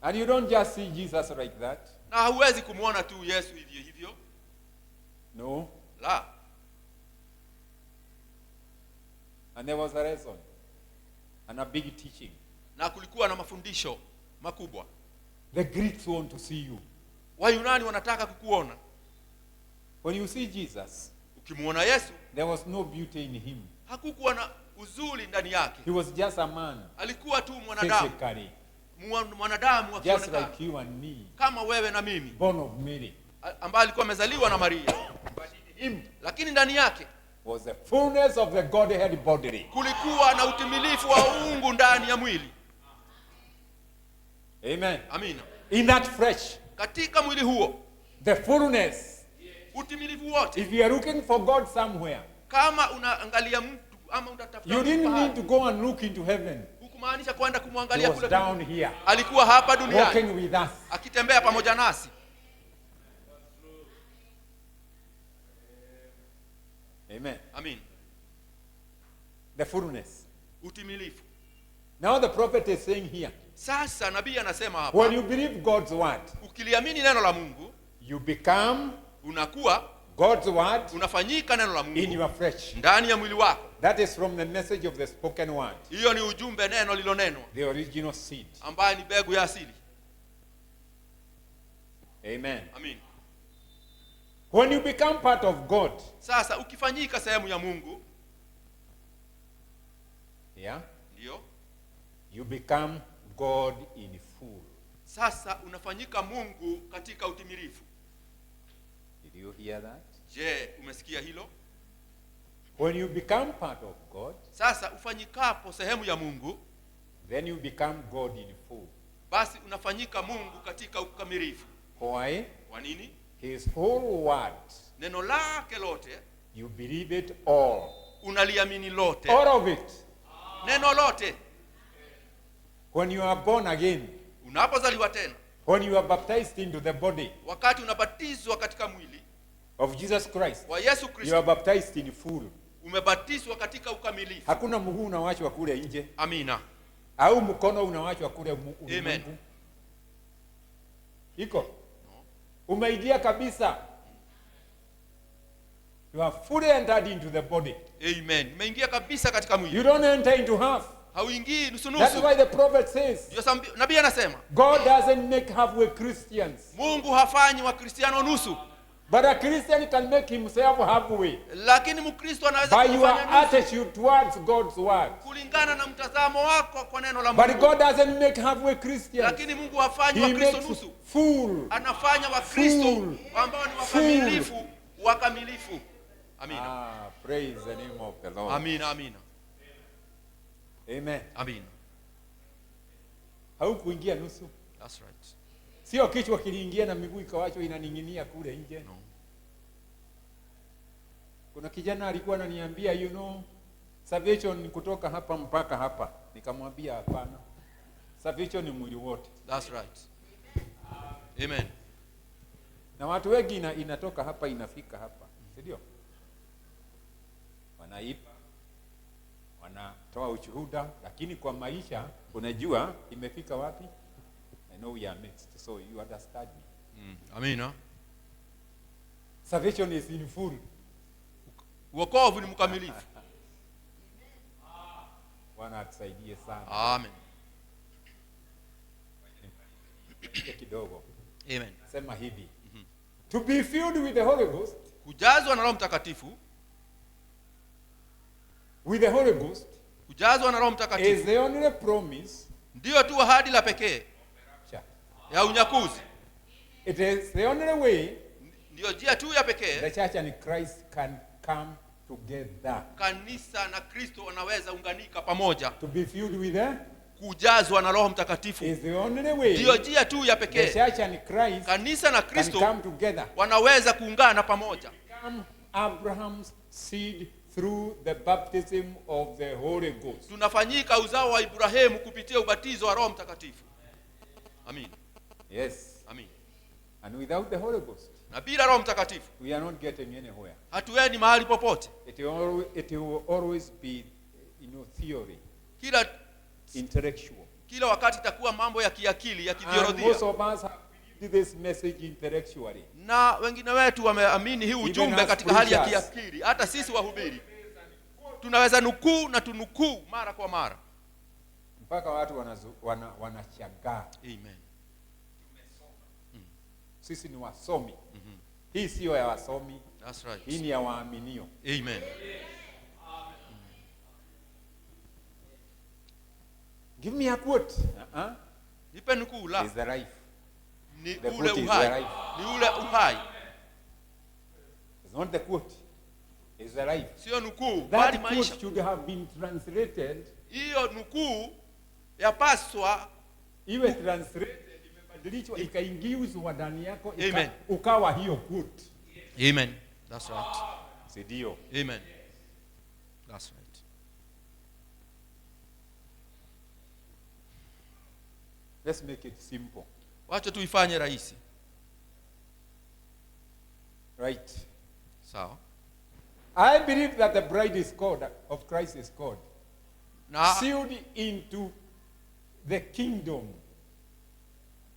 And you don't just see Jesus like that. Na hauwezi kumuona tu Yesu hivyo hivyo. No. La. And there was a lesson and a big teaching. Na kulikuwa na mafundisho makubwa. The Greeks want to see you. Wayunani wanataka kukuona. When you see Jesus, Ukimuona Yesu, there was no beauty in him. hakukuwa na uzuri ndani yake. He was just a man, Alikuwa tu mwanadamu, physically, mwanadamu just akionekana like you and me, kama wewe na mimi, born of Mary. ambaye alikuwa amezaliwa na Maria. Him Lakini ndani yake was the fullness of the Godhead bodily. kulikuwa na utimilifu wa uungu ndani ya mwili. Amen. Amina. In that flesh, Katika mwili huo, the fullness. utimilifu wote. If you are looking for God somewhere, Kama unaangalia mtu ama unatafuta you mtu didn't need to pahali, go and look into heaven. hukumaanisha kwenda He kumwangalia was kule. down here, Alikuwa hapa duniani walking with us. akitembea pamoja nasi. Amen. Amin. The fullness. Utimilifu. Now the prophet is saying here, Sasa nabii anasema when hapa, you believe God's word, ukiliamini neno la Mungu, you become unakuwa God's word unafanyika neno la in Mungu your flesh. ndani ya mwili wako. That is from the message of the spoken word, Hiyo ni ujumbe, neno lilonenwa, the original seed. ambaye ni mbegu ya asili. Amen. Amin. When you become part of God, Sasa ukifanyika sehemu ya Mungu, yeah, ndio you become God in full. sasa unafanyika Mungu katika utimilifu. Did you hear that? Je, umesikia hilo? When you become part of God, Sasa ufanyikapo sehemu ya Mungu, then you become God in full. basi unafanyika Mungu katika ukamilifu. Why? Kwa nini? His whole word, Neno lake lote You believe it all. unaliamini lote, All of it. neno lote. When you are born again, Unapozaliwa tena, when you are baptized into the body wakati unabatizwa katika mwili of Jesus Christ, wa Yesu you Kristo, are baptized in full. umebatizwa katika ukamilifu. Hakuna mguu unawachwa kule nje Amina. au mkono unawachwa kule ulimwengu. Amen. Iko umeingia kabisa. You are fully entered into the body. Amen. Umeingia kabisa katika mwili. You don't enter into half. Hauingii nusu That's nusu. why the prophet says, Ndio nabii anasema, God doesn't make halfway Christians, Mungu hafanyi Wakristiano nusu, but a Christian can make himself halfway lakini Mkristo anaweza by your kufanya nusu attitude towards God's word. kulingana na mtazamo wako kwa neno la But Mungu. God doesn't make halfway Christians. Lakini Mungu hafanyi He Wakristo makes nusu. full. Anafanya Wakristo Full. ambao ni wakamilifu, wakamilifu. Amina. Ah, praise the name of the Lord. Amina, amina. Amen. Amina. Haukuingia nusu. That's right. Sio kichwa kiliingia na miguu ikawachwa inaning'inia kule nje. No. Kuna kijana alikuwa ananiambia, salvation ni kutoka hapa mpaka hapa. Nikamwambia hapana. Salvation ni mwili wote. That's right. Amen. Na watu wengi inatoka hapa inafika hapa. Si ndio? Wanaipa, wanatoa ushuhuda, lakini kwa maisha unajua imefika wapi? I know we are mixed, so you understand me. Amina. Salvation is in full. Wokovu ni mkamilifu. Bwana atusaidie sana. Amen. Kidogo. Amen. Sema hivi. To be filled with the Holy Ghost, Kujazwa na Roho Mtakatifu, with the Holy Ghost kujazwa na Roho is Mtakatifu the only promise. ndio tu ahadi la pekee ya unyakuzi. It is the only way Ndio njia tu ya pekee the church and Christ can come together. kanisa na Kristo wanaweza unganika pamoja. To be filled with the Kujazwa na Roho Mtakatifu is the only way ndio njia tu ya the pekee church and Christ kanisa na can Kristo come together. wanaweza kuungana pamoja. Become Abraham's seed through the baptism of the Holy Ghost. Tunafanyika uzao wa Ibrahimu kupitia ubatizo wa Roho Mtakatifu. Amin. Yes. Amin. And without the Holy Ghost, Na bila Roho Mtakatifu we are not getting anywhere. hatuendi mahali popote. It will always be, theory, Kila intellectual. wakati itakuwa mambo ya kiakili, ya And kibiolojia. most of us have believed this message intellectually. Na wengine wetu wameamini hii ujumbe as katika hali ya preachers. kiakili. Hata sisi wahubiri tunaweza nukuu na tunukuu mara kwa mara. Mpaka watu wanashangaa. Amen. Sisi ni wasomi. Hii sio ya wasomi. That's right. Hii ni ya waaminio. Amen. Give me a quote. Nipe nukuu la. Is the life. Ni The ule quote is uhai. the life. Ni ule uhai. It's not the quote. It's the life. Sio nukuu, bali That maisha. quote should have been translated. Hiyo nukuu yapaswa Iwe translated, imebadilishwa, ikaingizwa ndani yako, Amen. ukawa hiyo quote. Amen. That's right. Sidio. Amen. That's right. Let's make it simple. Wacha tuifanye rahisi. Right. Sawa. I believe that the bride is called, of Christ is called, Na sealed into the kingdom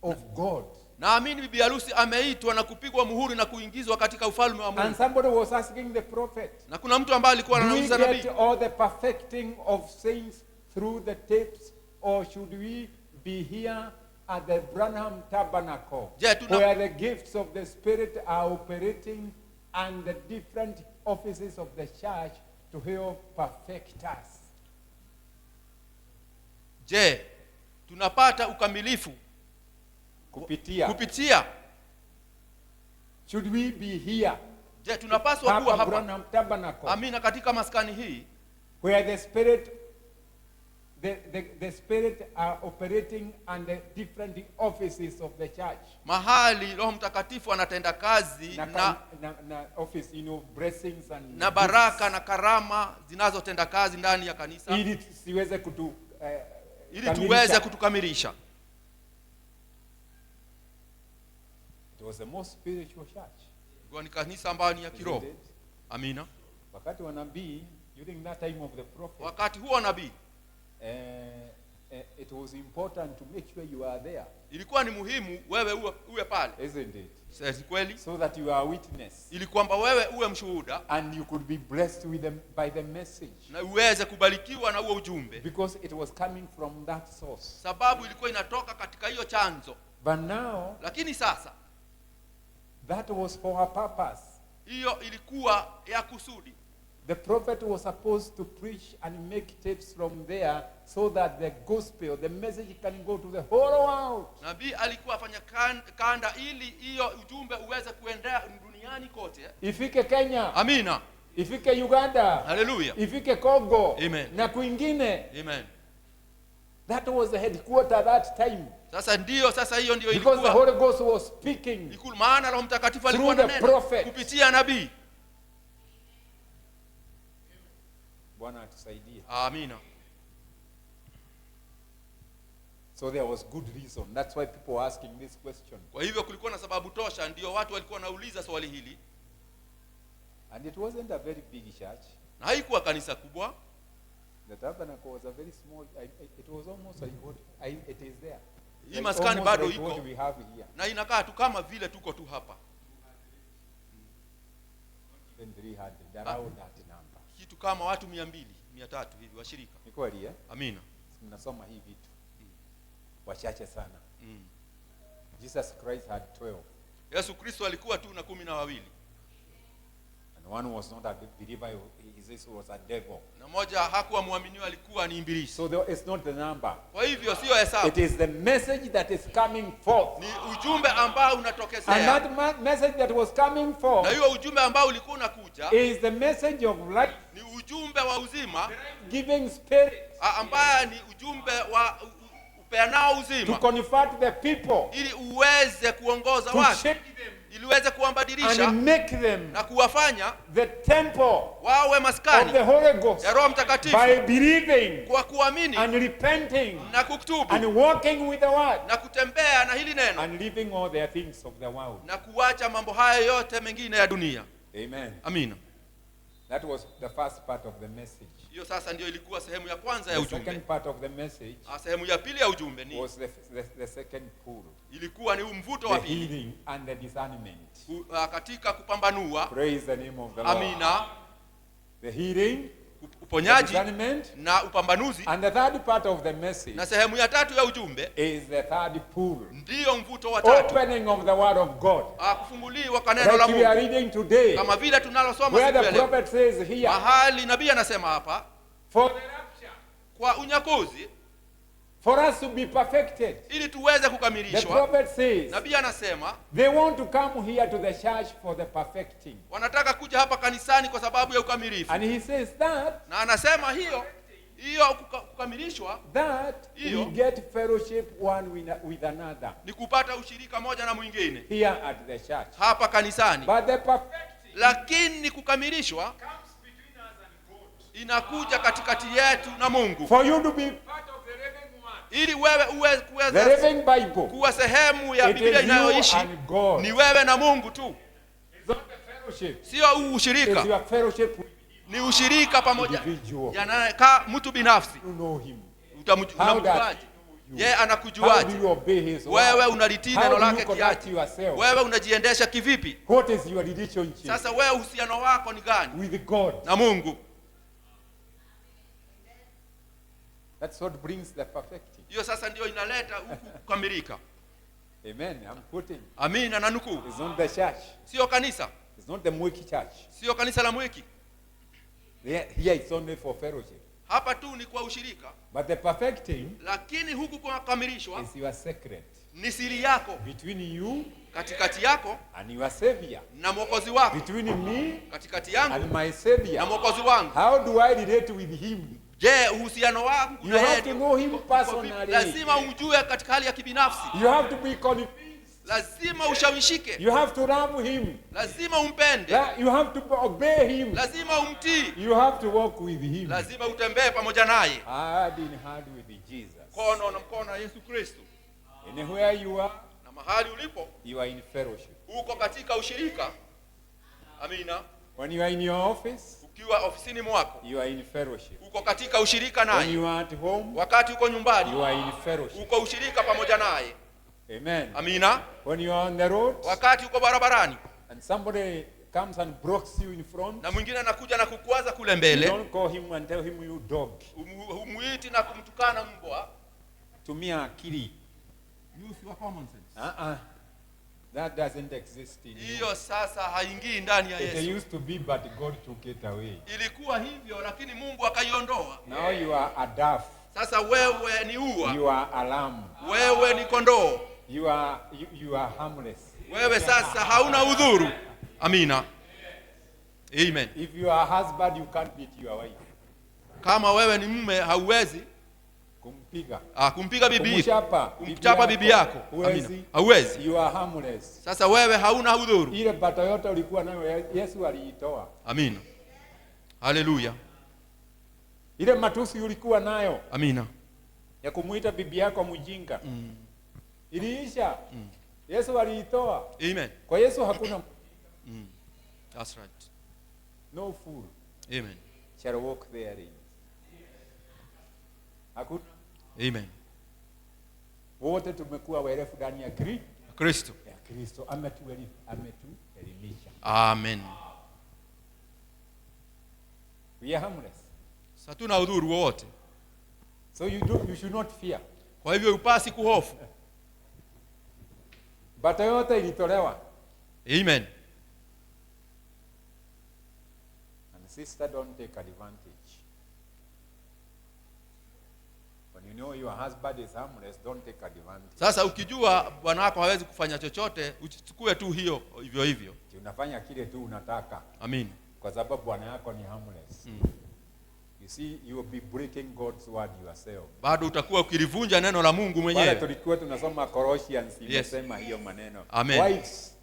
of God. naamini bibi harusi ameitwa na kupigwa muhuri na kuingizwa katika ufalme wa And Mungu. somebody was asking the prophet, Na kuna mtu ambaye alikuwa do we anauliza get nabii, all the perfecting of saints through the tapes, or should we be here at the Branham Tabernacle, Je, tuna- where the gifts of the Spirit are operating and the different offices of the church to help perfect us? je, tunapata ukamilifu kupitia? Should we be here Je, tunapaswa kuwa hapa hapa? Branham Tabernacle, Amina, katika maskani hii where the Spirit the Spirit are operating under different offices of the church. mahali Roho Mtakatifu anatenda kazi Na office, blessings and na baraka na karama zinazotenda kazi ndani ya kanisa ili siweze ili tuweze kutukamilisha. It was the most spiritual church. Kwa ni kanisa ambayo ni ya kiroho. Amina. Wakati wa nabii, during that time of the prophet, wakati huo nabii, it was important to make sure you are there. Ilikuwa ni muhimu wewe uwe pale. Isn't it? Sasa kweli? So that you are a witness. Ili kwamba wewe uwe mshuhuda. And you could be blessed with them by the message. Na uweze kubarikiwa na huo ujumbe. Because it was coming from that source. Sababu ilikuwa inatoka katika hiyo chanzo. But now, lakini sasa, that was for a purpose. Hiyo ilikuwa ya kusudi. The prophet was supposed to preach and make tapes from there so that the gospel, the message can go to the whole world. Nabii alikuwa afanya kanda ili hiyo ujumbe uweze kuendea duniani kote. Ifike Kenya. Amina. Ifike Uganda. Hallelujah. Ifike Congo. Amen. Na kwingine. Amen. That was the headquarter that time. Sasa hiyo ndio ilikuwa. Because the Holy Ghost was speaking. Maana Roho Mtakatifu alikuwa ananena kupitia nabii. Bwana atusaidie. Amina. So there was good reason. That's why people were asking this question. Kwa hivyo kulikuwa na sababu tosha ndio watu walikuwa wanauliza swali hili. And it wasn't a very big church. Na haikuwa kanisa kubwa. The tabernacle was a very small. It was almost like what it is there. Hii maskani bado iko. What we have here. Na inakaa tu kama vile tuko tu hapa. Then 300 around that number. Kitu kama watu 200, 300 hivi washirika. Ni kweli eh? Amina. Mnasoma hii vitu. Wachache sana. Jesus Christ had 12. Yesu Kristo alikuwa tu na 12. And one was not a believer, he was a devil. Na mmoja hakuwa muaminiwa, alikuwa ni ibilisi. So it's not the number. Kwa hivyo sio hesabu. It is the message that is coming forth. Ni ujumbe ambao unatokezea. And that message that was coming forth. Na hiyo ujumbe ambao ulikuwa unakuja is the message of life. Ni ujumbe wa uzima. Giving spirit. Ambaye ni ujumbe wa upeanao uzima. To convert the people. Ili uweze kuongoza watu. Ili uweze kuwabadilisha. And make them. Na kuwafanya the temple. Wawe maskani. Of the Holy Ghost. Ya Roho Mtakatifu. By believing. Kwa kuamini. And repenting. Na kutubu. And walking with the word. Na kutembea na hili neno. And leaving all the things of the world. Na kuacha mambo haya yote mengine ya dunia. Amen. Amina. That was the first part of the message. Hiyo sasa ndio ilikuwa sehemu ya kwanza ya ujumbe. The second part of the message. Sehemu ya pili ya ujumbe ni was the second pull. Ilikuwa ni mvuto wa pili. The healing and the discernment. Katika kupambanua. Praise the name of the Lord. Amina. The healing, uponyaji na upambanuzi. And the third part of the message. Na sehemu ya tatu ya ujumbe is the third pull. Ndio mvuto wa tatu. Opening of the word of God. Kufunguliwa kwa neno la Mungu. We are reading today. Kama vile tunalosoma siku ya leo. Where the prophet says here. Mahali nabii anasema hapa. For the rapture. Kwa unyakuzi. For us to be perfected. Ili tuweze kukamilishwa. The prophet says. Nabii anasema. They want to come here to the church for the perfecting. Wanataka kuja hapa kanisani kwa sababu ya ukamilifu. And he says that. Na anasema hiyo kukamilishwa. That we get fellowship one with another. Ni kupata ushirika moja na mwingine. Here at the church. Hapa kanisani. But the perfecting. Lakini kukamilishwa. Inakuja katikati yetu na Mungu. For you to be part of the living one. Ili wewe uweze kuwa sehemu ya Biblia inayoishi. Ni wewe na Mungu tu. Sio ushirika. Ni ushirika pamoja. Yana mtu binafsi. Utamjuaje? Yeye anakujuaje? Wewe unalitii neno lake kiasi. Wewe unajiendesha kivipi? Sasa wewe uhusiano wako ni gani? With God. Na Mungu. That's what brings the perfecting. Hiyo sasa ndio inaleta kukamilika. Amen. I'm quoting. Amina na nukuu. It's not the church. Sio kanisa. It's not the Mwiki church. Sio kanisa la Mwiki. Here it's only for fellowship. Hapa tu ni kwa ushirika. But the perfecting. Lakini huku kwa kukamilishwa. Is your secret. Ni siri yako. Between you. Katikati yako. And your savior. Na Mwokozi wako. Between me. Katikati yangu. And my savior. Na Mwokozi wangu. How do I relate with him? Je, uhusiano wangu You na have yeye to know him personally. lazima umjue katika hali ya kibinafsi. You have to be convinced. Lazima ushawishike. You have to love him. Lazima umpende. You have to obey him. Lazima umtii. You have to walk with him. Lazima utembee pamoja naye. Hand in hand with Jesus. Mkono na mkono na Yesu Kristo. Anywhere you are, Na mahali ulipo, you are in fellowship. uko katika ushirika. Amina. When you are in your office, Ukiwa ofisini mwako, you are in fellowship. uko katika ushirika When naye. you are at home, Wakati uko nyumbani, you are in fellowship. uko ushirika pamoja naye. Amen. Amina. When you are on the road, Wakati uko barabarani and somebody comes and blocks you in front, na mwingine anakuja na kukwaza kule you mbele, don't call him and tell him, you dog. umuiti na kumtukana mbwa. Tumia akili. Use your common sense. That doesn't exist in you. Hiyo sasa haingii ndani ya It Yesu. used to be, but God took it away. Ilikuwa hivyo lakini Mungu akaiondoa. Now you are a dove. Sasa wewe ni ua, You are a lamb. wewe ni kondoo. You are harmless. Wewe sasa hauna udhuru. Amina. Amen. If you are a husband, you can't beat your wife. Kama wewe ni mume hauwezi Kumpiga. kumpiga bibi, Kumchapa bibi yako. Amina. Hauwezi. You are harmless. Sasa wewe hauna udhuru. Ile bata yote ulikuwa nayo Yesu aliitoa. Amina. Haleluya. Ile matusi ulikuwa nayo Amina. ya kumuita bibi yako mjinga. Iliisha. Yesu aliitoa. Amen. Kwa Yesu hakuna That's right. no fool Amen. shall walk therein. Hakuna. Amen. Wote tumekuwa werefu ndani ya Kristo. Kristo ametuelimisha. Amen. We are harmless. Sasa tuna udhuru wote. So you should not fear. Kwa hivyo upasi kuhofu. Bata yote ilitolewa. Amen. And sister, don't take advantage. When you know your husband is harmless, don't take advantage. Sasa ukijua bwana wako hawezi kufanya chochote, uchukue tu hiyo hivyo hivyo. Unafanya kile tu unataka. Amen. Kwa sababu bwana yako ni harmless. You see, you will be breaking God's word yourself. Bado utakuwa ukilivunja neno la Mungu Wale mwenyewe. tulikuwa tunasoma Colossians Yes. imesema hiyo maneno. Amen. Wives,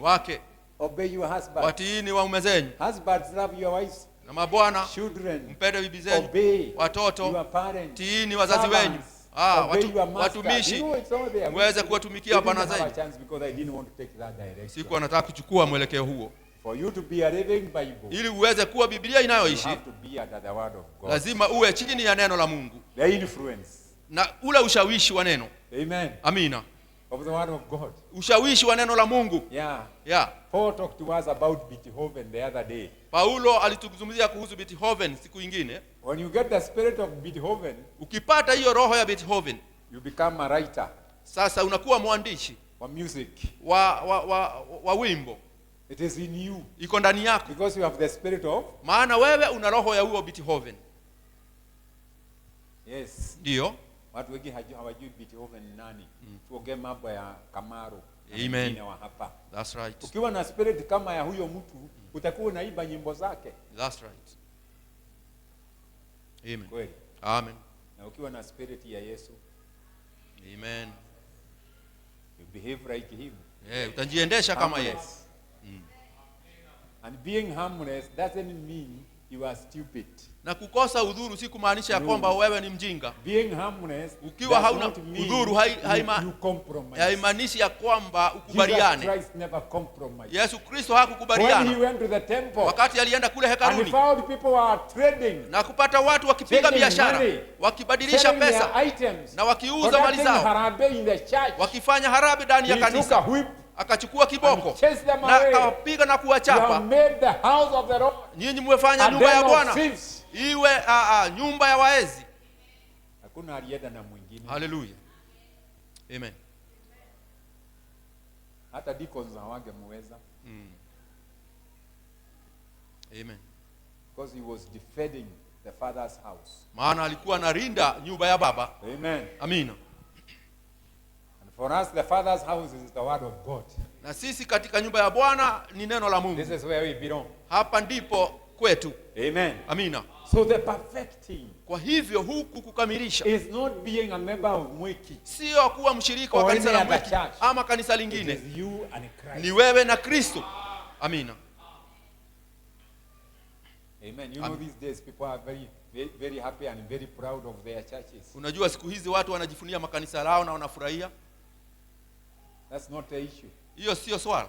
Wake obey your husband. watiini waume zenyu, Husbands, love your wives. na mabwana Children, mpende bibi zenyu. obey Watoto your parents. tiini wazazi Servants, wenyu. obey your master. Watumishi You know, it's all there. muweze kuwatumikia We didn't bwana have a zenu. chance because I didn't want to take that direction. Siku anataka kuchukua mwelekeo huo. For you to be a living Bible, Ili uweze kuwa Biblia you inayoishi, have to be under the word of God. lazima uwe chini ya neno la Mungu The influence, na ule ushawishi wa neno. amen, Amina. of the word of God. Ushawishi wa neno la Mungu. Yeah. Paul talked to us about Beethoven the other day. Paulo alituzungumzia kuhusu Beethoven siku nyingine. When you get the spirit of Beethoven, Ukipata hiyo roho ya Beethoven, you become a writer sasa unakuwa mwandishi of music. wa wimbo. It is in you Iko ndani yako. because you have the spirit of. Maana wewe una roho ya huo Beethoven. Yes. Ndio. Watu wengi hawajui Beethoven ni nani. Tuongee mambo ya Kamaru. Amen. Wa hapa. That's right. Ukiwa na spirit kama ya huyo mtu, utakuwa unaimba nyimbo zake. That's right. Amen. Kweli. Amen. Na ukiwa na spirit ya Yesu, Amen. you behave like him. Utajiendesha kama yeye. Harmless. And being harmless doesn't mean you are stupid. Na kukosa udhuru si kumaanisha kwamba wewe ni mjinga. Being harmless Ukiwa hauna udhuru haimaanishi ya kwamba ukubaliane. Christ never compromised. Yesu Kristo When he hakukubaliana. went to the temple, Wakati alienda kule and he hekaluni found people were trading, na kupata watu wakipiga Changing biashara, money, wakibadilisha selling pesa their items, na wakiuza mali conducting zao, harabe in the church, wakifanya harabi ndani ya he took a kanisa, whip akachukua kiboko and chased them na away. akawapiga na You have kuwachapa. made the house of the Lord Nyinyi mmefanya a nyumba ya den of Bwana thieves. iwe nyumba ya waezi. Hakuna alienda na mwingine. Hallelujah. Amen. Hata deacons hawangemweza. Amen. Because he was defending the Father's house. Maana alikuwa anarinda nyumba ya Baba. Amen. Amina. And for us, the Father's house is the word of God. Na sisi katika nyumba ya Bwana ni neno la Mungu. This is where we belong. Hapa ndipo kwetu. Amen. Amina. So the perfecting Kwa hivyo huku kukamilisha is not being a member of Mwiki. sio kuwa mshirika wa Or kanisa any la other Mwiki church. ama kanisa It lingine. is you and Christ. Ni wewe na Kristo. Amina. Amen. You know these days people are very happy and very proud of their churches. Unajua siku hizi watu wanajifunia makanisa lao na wanafurahia. That's not the issue. Hiyo sio swala.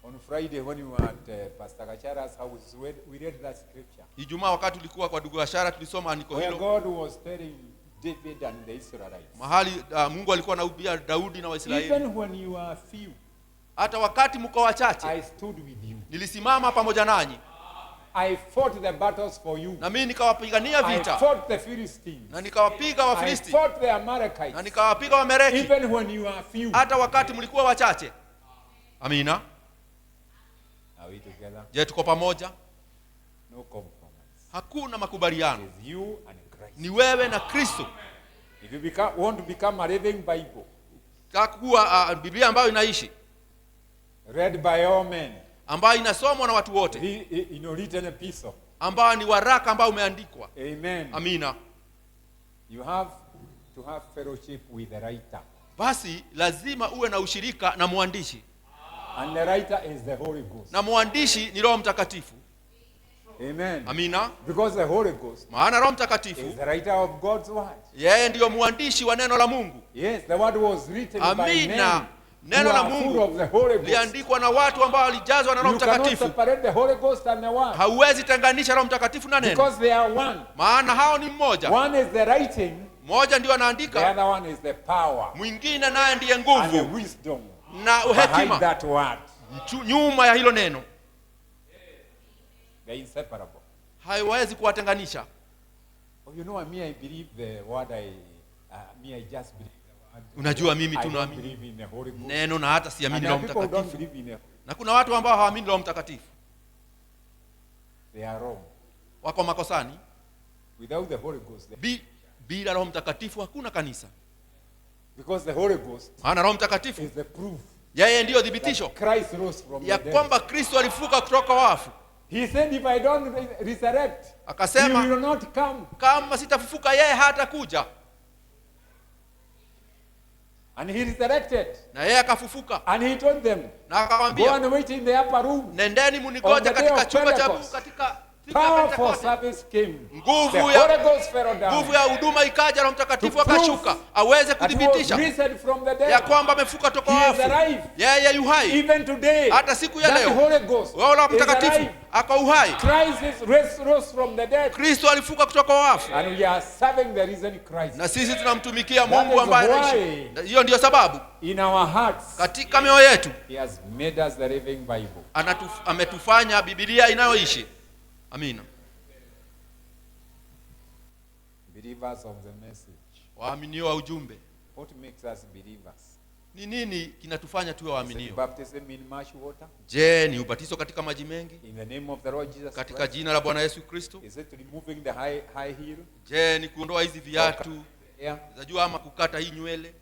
On Friday when we were at Pastor Gachara's house, we read that scripture. Ijumaa wakati tulikuwa kwa ndugu Ashara tulisoma andiko Where hilo. God was telling David and the Israelites. Mahali Mungu alikuwa anahubia Daudi na Waisraeli. Even when you are few, Hata wakati mko wachache I stood with you. nilisimama pamoja nanyi I fought the battles for you. na mimi nikawapigania I vita fought the Philistines. na nikawapiga I Wafilisti fought the na Amalekites. nikawapiga Wamereki Even when you are few. hata wakati mlikuwa wachache. Amina. Are we together? Je, tuko pamoja? No compromise. Hakuna It makubaliano. is you and Christ. Ni wewe na Kristo. If you want to become a living Bible, Kuwa Biblia ambayo inaishi, read by all men, ambayo inasomwa na watu wote, written epistle. ambayo ni waraka ambao umeandikwa. Amen. Amina. You have to have fellowship with the writer. Basi lazima uwe na ushirika na mwandishi, And the writer is the Holy Ghost. na mwandishi ni Roho Mtakatifu. Amen. Amina. Because the Holy Ghost Maana Roho is Mtakatifu the writer of God's word. yeye ndiyo mwandishi wa neno la Mungu. Yes, the word was written by Amina. men Neno who la are full Mungu of the Holy Ghost. liandikwa na watu ambao walijazwa na Roho You cannot Mtakatifu. separate the Holy Ghost and the word. Hauwezi tenganisha Roho Mtakatifu na neno, Because they are one. maana hao ni mmoja. One is the writing, Mmoja ndio the anaandika, other one is the power mwingine naye ndiye and the nguvu wisdom na behind hekima that word. nyuma ya hilo neno. They're inseparable. Haiwezi kuwatenganisha. Oh, you know, I believe the word. I just believe the word. Unajua mimi I don't tunaamini believe in the Holy Ghost. neno na hata siamini And Roho there are people who don't Mtakatifu. believe in it. Na kuna watu ambao hawaamini Roho Mtakatifu, They are wrong. wako makosani. Without the Holy Ghost, Bila Roho Mtakatifu hakuna kanisa, because the Holy Ghost maana Roho Mtakatifu is the proof yeye ndiyo that thibitisho Christ rose from ya the dead. kwamba Kristo alifuka kutoka wafu. He said, if I don't resurrect, he Akasema will not come. kama sitafufuka yeye hatakuja, And he resurrected. na yeye akafufuka. And he told them, Na go akawaambia, and wait in the upper room. nendeni On munigoje the day katika of chumba cha Pentecost, katika siku ya Power for Pentekoste. service came. Nguvu The ya- Holy Ghost fell down. Nguvu ya huduma ikaja, Roho Mtakatifu To prove akashuka aweze That he was kuthibitisha risen from the ya dead. kwamba amefuka toka He is wafu. alive. Yeye yu hai Even today, hata siku ya that leo. Holy Ghost Roho is Mtakatifu alive. ako uhai. Christ is rose from the dead. Kristo alifuka kutoka wafu, And we are serving the risen Christ. na sisi tunamtumikia That Mungu is ambaye why anaishi. Na hiyo ndiyo sababu In our hearts, katika mioyo yetu he has made us the living Bible. ametufanya Biblia inayoishi. Amina. Believers of the message. Waaminio wa ujumbe. What makes us believers? Ni nini kinatufanya tuwe Is it waaminio? baptism in much water? Je, ni ubatizo katika maji mengi In the name of the Lord Jesus katika Christ? jina la Bwana Yesu Kristo? Is it removing the high heel? Je, ni kuondoa hizi viatu Yeah. za juu ama kukata hii nywele?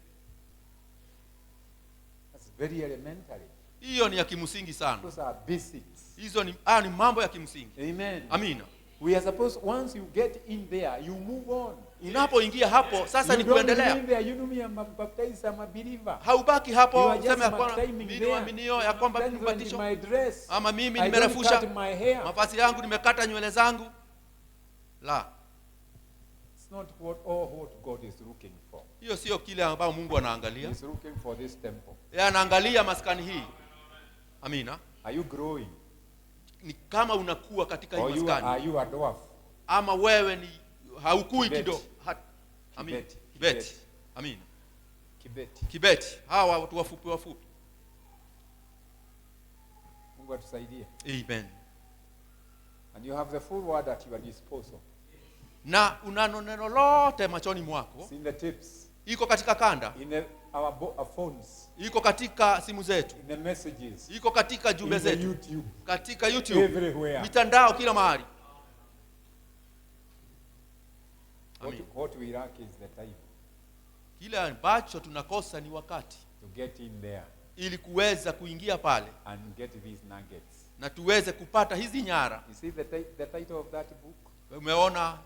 That's very elementary. Hiyo ni ya kimsingi sana. Those are basics. Hizo ni mambo ya kimsingi. Amen. Amina. We are supposed, once you get in there, you move on. Unapoingia hapo sasa You ni don't kuendelea. remain there. You know me, I'm baptized, I'm a believer. Haubaki You hapo are just useme ya kwamba timing mimi ni there. waaminio ya kwamba Then mimi when mbatisho my dress, ama mimi I don't nimerefusha cut my hair. mavazi yangu, nimekata nywele zangu. La, It's not what God is looking for. hiyo sio kile ambao Mungu anaangalia. He's looking for this temple. Yeye anaangalia maskani hii. Amina. Are you growing? Ni kama unakuwa katika hii Or maskani are you a dwarf? ama wewe ni haukui Kibeti. kidogo. Amina. Kibeti. Kibeti. Amina. Kibeti. Kibeti. Hawa watu wafupi wafupi. Mungu atusaidie. Amen. And you have the full word at your disposal. Na unano neno lote machoni mwako. It's in the tips. Iko katika kanda. In our phones. Iko katika simu zetu. In the messages. Iko katika jumbe In the zetu. YouTube. Katika YouTube. Everywhere. Mitandao kila mahali. What we lack is the time Kile ambacho tunakosa ni wakati to get in there ili kuweza kuingia pale and get these nuggets. na tuweze kupata hizi nyara. You see the title of that book? Umeona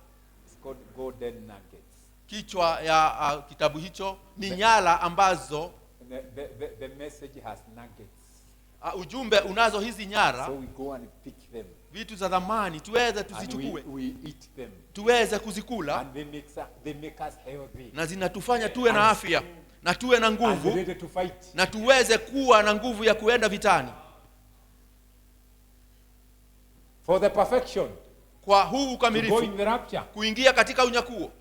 It's called golden nuggets. kichwa ya kitabu hicho ni nyara ambazo The message has nuggets. ujumbe unazo hizi nyara, So we go and pick them. vitu za dhamani tuweze And tuzichukue, we eat them. tuweze kuzikula, And they make us healthy. na zinatufanya tuwe na afya na tuwe na And nguvu, ready to fight. na tuweze kuwa na nguvu ya kuenda vitani For the perfection. kwa huu To go ukamilifu, in the rapture. kuingia katika unyakuo.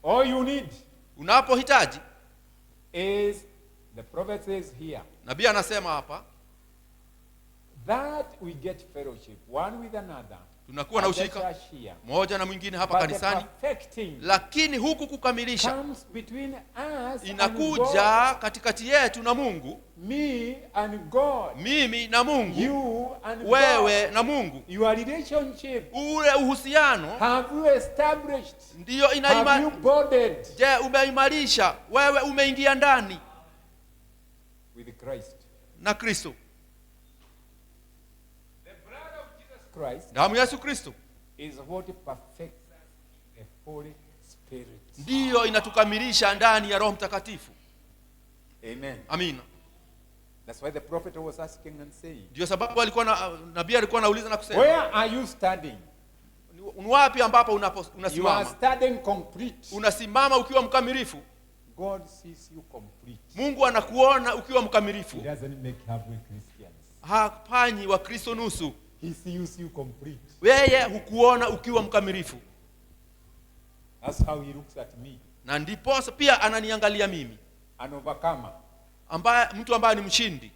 All you need Unapohitaji, is, the prophet says here, nabii anasema hapa, that we get fellowship one with another. tunakuwa na at the ushirika church here. mmoja na mwingine hapa But the kanisani, perfecting lakini huku kukamilisha comes between us and God. inakuja katikati yetu na Mungu, Me and God. mimi na Mungu, You and wewe God. na Mungu. Your relationship. Ule uhusiano Have you established? ndiyo Have you bonded Je, umeimarisha? Wewe umeingia ndani with Christ? na Kristo. Christ Damu ya Yesu Kristo is what perfects the Holy Spirit. ndiyo inatukamilisha ndani ya Roho Mtakatifu. Amen. Amina. That's why the prophet was asking and saying, Ndio sababu nabii alikuwa anauliza na kusema, where are you standing? ni wapi ambapo You are unasimama? standing complete. Unasimama ukiwa mkamilifu. God sees you complete. Mungu anakuona ukiwa mkamilifu. He doesn't make halfway Christians. Hafanyi wa Kristo nusu. He sees you complete. Yeye hukuona ukiwa mkamilifu. That's how he looks at me. Na ndipo pia ananiangalia mimi, An overcomer. mtu ambaye ni mshindi.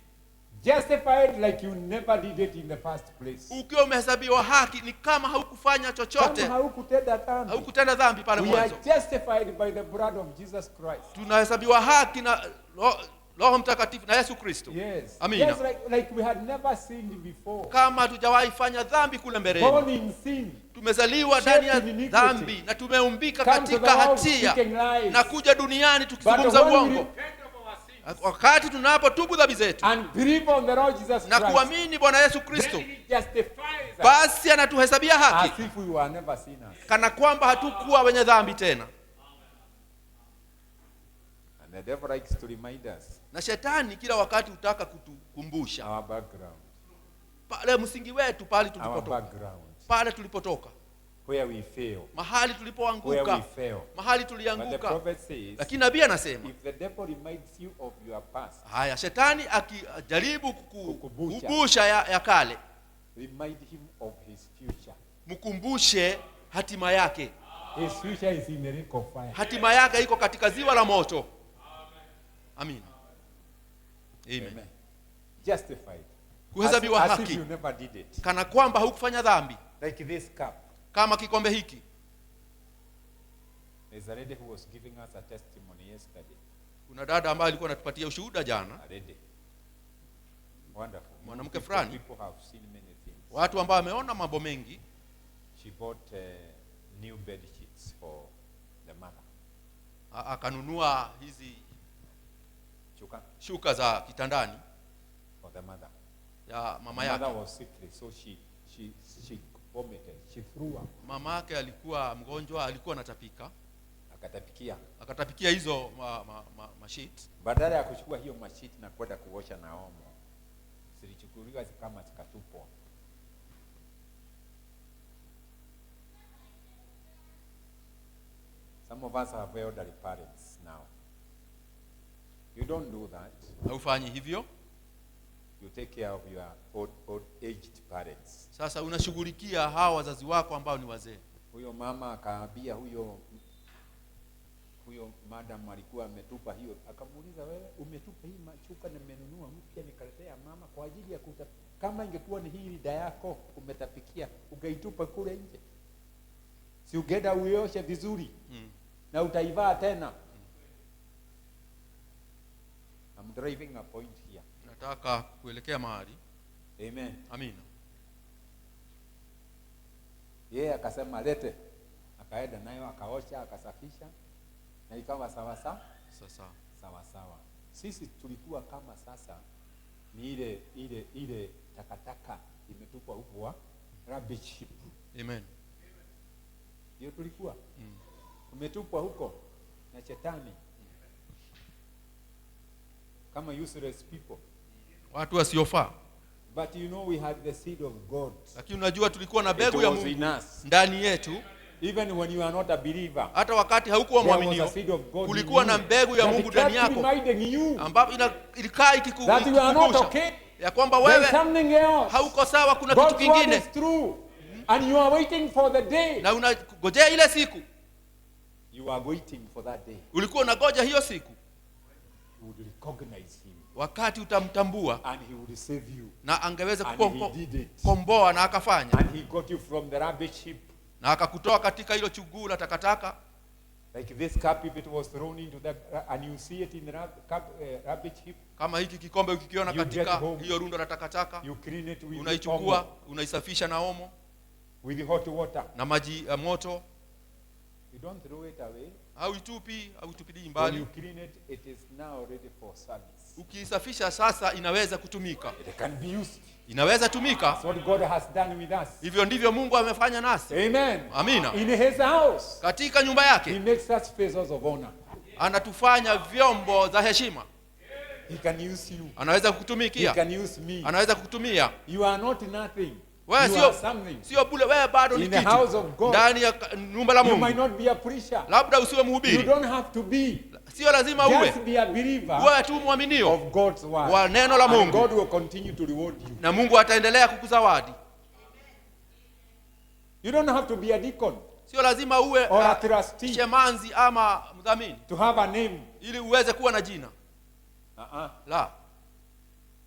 Justified like you never did it in the first place. Ukiwa umehesabiwa haki ni kama haukufanya chochote, Kama haukutenda dhambi. haukutenda dhambi pale We are mwanzo. justified by the blood of Jesus Christ. Tunahesabiwa haki na Roho Mtakatifu na Yesu Kristo. Yes. Amina. Yes, like we had never sinned before. Kama hatujawahi fanya dhambi kule mbeleni. Born in sin. Tumezaliwa ndani ya Shaped in iniquity. dhambi na tumeumbika Come to the katika world hatia speaking lies. na kuja duniani But tukizungumza when we uongo. repent of our sins Wakati tunapotubu dhambi zetu and believe on the Lord Jesus na Christ, kuamini Bwana Yesu Kristo, then he justifies us basi anatuhesabia as haki if we were never sinners. kana kwamba hatukuwa wenye dhambi tena. And the devil likes to remind us Na shetani kila wakati hutaka kutukumbusha our background. pale msingi wetu, pale Our tulipotoka, background. pale tulipotoka, Where we fail. mahali Where we tulipoanguka, fail. mahali But the tulianguka. prophet says, Lakini nabii anasema if the devil reminds you of your past, haya, shetani akijaribu Kukumbusha. kukumbusha ya kale, remind him of his future. mkumbushe hatima yake. His future is in the lake of fire. Hatima yake iko katika ziwa la moto. Amina. Amen. Amen. Justified. Kuhesabiwa As if haki you never did it. kana kwamba hukufanya dhambi. Like this cup. Kama kikombe hiki. There's a lady who was giving us a testimony yesterday. Kuna dada ambaye alikuwa anatupatia ushuhuda jana. A lady. Wonderful. Mwanamke fulani. People have seen many things. Watu ambao wameona mambo mengi. She bought new bed sheets for the mother. Akanunua hizi Chuka shuka za kitandani for the mother. ya mama The mother yake. was sickly, so she vomited. She threw up. Mama yake alikuwa mgonjwa, alikuwa anatapika. Akatapikia. Akatapikia hizo sheet. Badala ya kuchukua hiyo mashit na kwenda kuosha na omo, zilichukuliwa kama zikatupwa. Some of us have elderly parents now. You don't do that. Haufanyi hivyo. You take care of your old aged parents. Sasa unashughulikia hawa wazazi wako ambao ni wazee. Huyo mama akaambia huyo madam alikuwa ametupa hiyo, akamuuliza, wewe umetupa hii machuka na nimenunua mpya nikaletea mama kwa ajili ya kama ingekuwa ni hii rida yako umetapikia ungeitupa kule nje, si ungenda uioshe vizuri na utaivaa tena. I'm driving a point here. Nataka kuelekea mahali. Amen. Amina. Yeye akasema lete, akaenda nayo akaosha akasafisha na ikawa sawa sawa. Sawa. Sisi tulikuwa kama sasa ni ile takataka imetupwa huko wa rubbish heap. Amen. Ndio tulikuwa. Umetupwa huko na shetani. Kama useless people. watu wasiofaa. But you know we had the seed of God. Lakini unajua tulikuwa na mbegu ya Mungu ndani yetu. Even when you are not a believer, hata wakati haukuwa mwaminio, kulikuwa na mbegu ya Mungu ndani yako ambapo ilikaa ikikukumbusha ya kwamba wewe hauko sawa, kuna kitu kingine. And you are waiting for the day. Na unangojea ile siku. You are waiting for that day. Ulikuwa unangoja hiyo siku. You would recognize him. Wakati utamtambua. And he would save you. Na angeweza kukomboa na akafanya. And he got you from the rubbish heap. Na akakutoa katika hilo chuguu la takataka. Like this cup, if it was thrown into that, and you see it in the rubbish heap. Kama hiki kikombe ukikiona katika hiyo rundo la takataka, you clean it with unaichukua, unaisafisha na omo, with hot water, na maji moto. You don't throw it away. Hautupilii mbali. When you clean it, it is now ready for service. Ukisafisha sasa inaweza kutumika. It can be used. Inaweza tumika. That's what God has done with us. Hivyo ndivyo Mungu amefanya nasi. Amen. Amina. In his house. Katika nyumba yake. He makes us vessels of honor. Anatufanya vyombo za heshima. He can use you. Anaweza kukutumikia. He can use me. Anaweza kukutumia. You are not nothing. Wewe sio bure, wewe bado ni kitu. Ndani ya nyumba la Mungu. You might not be a preacher. Labda usiwe mhubiri. You don't have to be. Sio lazima uwe. Just be a believer. Wewe tu mwaminio of God's word. Wa neno la Mungu. And God will continue to reward you. Na Mungu ataendelea kukuzawadi. You don't have to be a deacon. Sio lazima uwe shemanzi ama mdhamini. To have a name. Ili uweze kuwa na jina. La.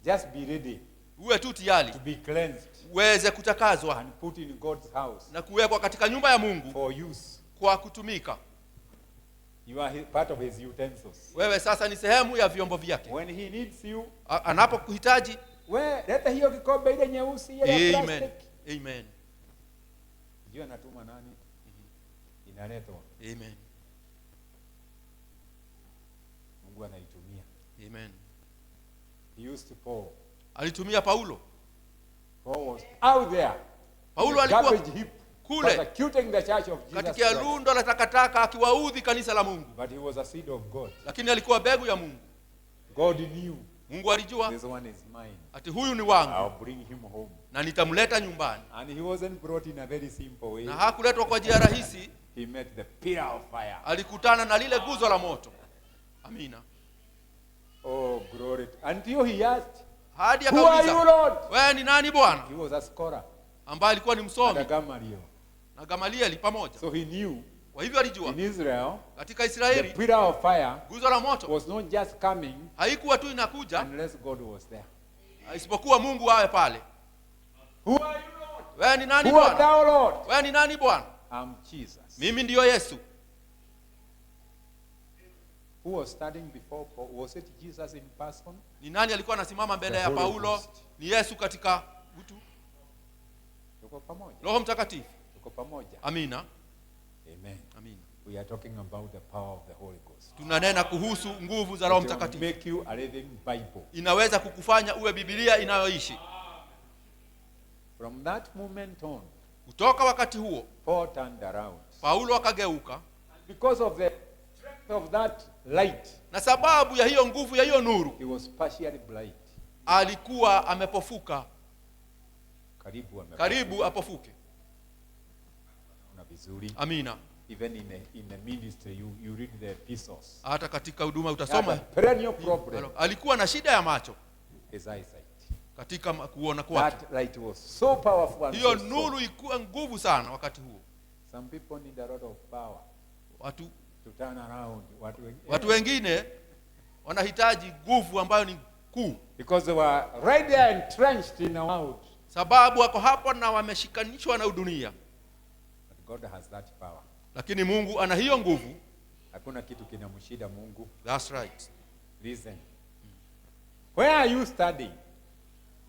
Just be ready. Uwe tu tayari. To be cleansed. Uweze kutakazwa. And put in God's house. Na kuwekwa katika nyumba ya Mungu. For use. Kwa kutumika. You are part of his utensils. Wewe sasa ni sehemu ya vyombo vyake. When he needs you. Anapokuhitaji. Wewe leta hiyo kikombe ile nyeusi ile ya plastic. Amen. Jua anatuma nani? Inaletwa. Amen. Mungu anaitumia. Amen. He used Paul. Alitumia Paulo. Paul was out there. Paulo alikuwa kule persecuting the church of Jesus. Katika lundo la takataka akiwaudhi kanisa la Mungu. But he was a seed of God. Lakini alikuwa mbegu ya Mungu. God knew. Mungu alijua. This one is mine. Ati huyu ni wangu. I'll bring him home. Na nitamleta nyumbani. And he wasn't brought in a very simple way. Na hakuletwa kwa njia rahisi. He met the pillar of fire. Alikutana na lile guzo la moto. Amina. Oh, glory. Until he asked, hadi akauliza, wewe ni nani Bwana? He was a scholar. Ambaye alikuwa ni msomi. Na Gamalieli pamoja. So he knew. Kwa hivyo alijua. In Israel, katika Israeli, the pillar of fire guzo la moto was not just coming. Haikuwa tu inakuja unless God was there. Isipokuwa Mungu awe pale. Who are you, Lord? Wewe ni nani Bwana? Who art thou, Lord? Wewe ni nani Bwana? I'm Jesus. Mimi ndiyo Yesu. Who was standing before Paul? Was it Jesus in person? Ni nani alikuwa anasimama mbele ya Paulo? Ni Yesu katika mtu. Tuko pamoja. Roho Mtakatifu. Tuko pamoja. Amina. Amen. Amina. We are talking about the power of the Holy Ghost. Tunanena kuhusu nguvu za Roho Mtakatifu. Make you a living Bible. Inaweza kukufanya uwe Biblia inayoishi. From that moment on, kutoka wakati huo, Paul turned around. Paulo akageuka. Because of the strength of that light, na sababu ya hiyo nguvu ya hiyo nuru, he was partially blind. Alikuwa amepofuka. Karibu apofuke. Una vizuri. Amina. Even in the ministry you read the epistles. Hata katika huduma utasoma. Perennial problem. Alikuwa na shida ya macho. His eyesight. Katika kuona kwake. That light was so powerful. Hiyo nuru ilikuwa nguvu sana wakati huo. Some people need a lot of power. Watu to turn around. Watu wengine wanahitaji nguvu ambayo ni kuu. Because they were right there entrenched in the world. Sababu wako hapo na wameshikanishwa na dunia. But God has that power. Lakini Mungu ana hiyo nguvu. Hakuna kitu kinamshida Mungu. That's right. Listen. Where are you studying?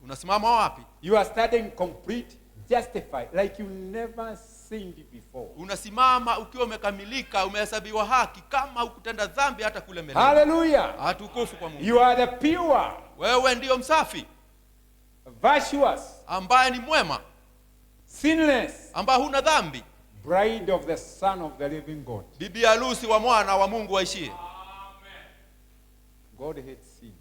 Unasimama wapi? You are studying complete, justified, like you never sinned before. Unasimama ukiwa umekamilika, umehesabiwa haki kama hukutenda dhambi hata kule mbele. Hallelujah. Atukufu kwa Mungu. You are the pure. Wewe ndio msafi. Virtuous. Ambaye ni mwema. Sinless. Ambaye huna dhambi. bride of the Son of the living God. bibi harusi wa mwana wa Mungu aishie. God hates sin.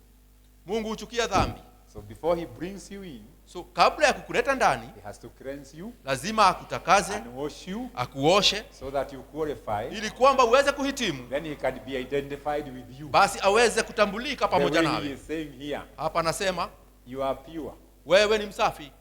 Mungu huchukia dhambi. So before he brings you in, So kabla ya kukuleta ndani, he has to cleanse you lazima akutakaze, and wash you akuoshe, so that you qualify. ili kwamba uweze kuhitimu, Then he can be identified with you. basi aweze kutambulika pamoja The way he nawe. is saying here, Hapa anasema you are pure. wewe ni msafi.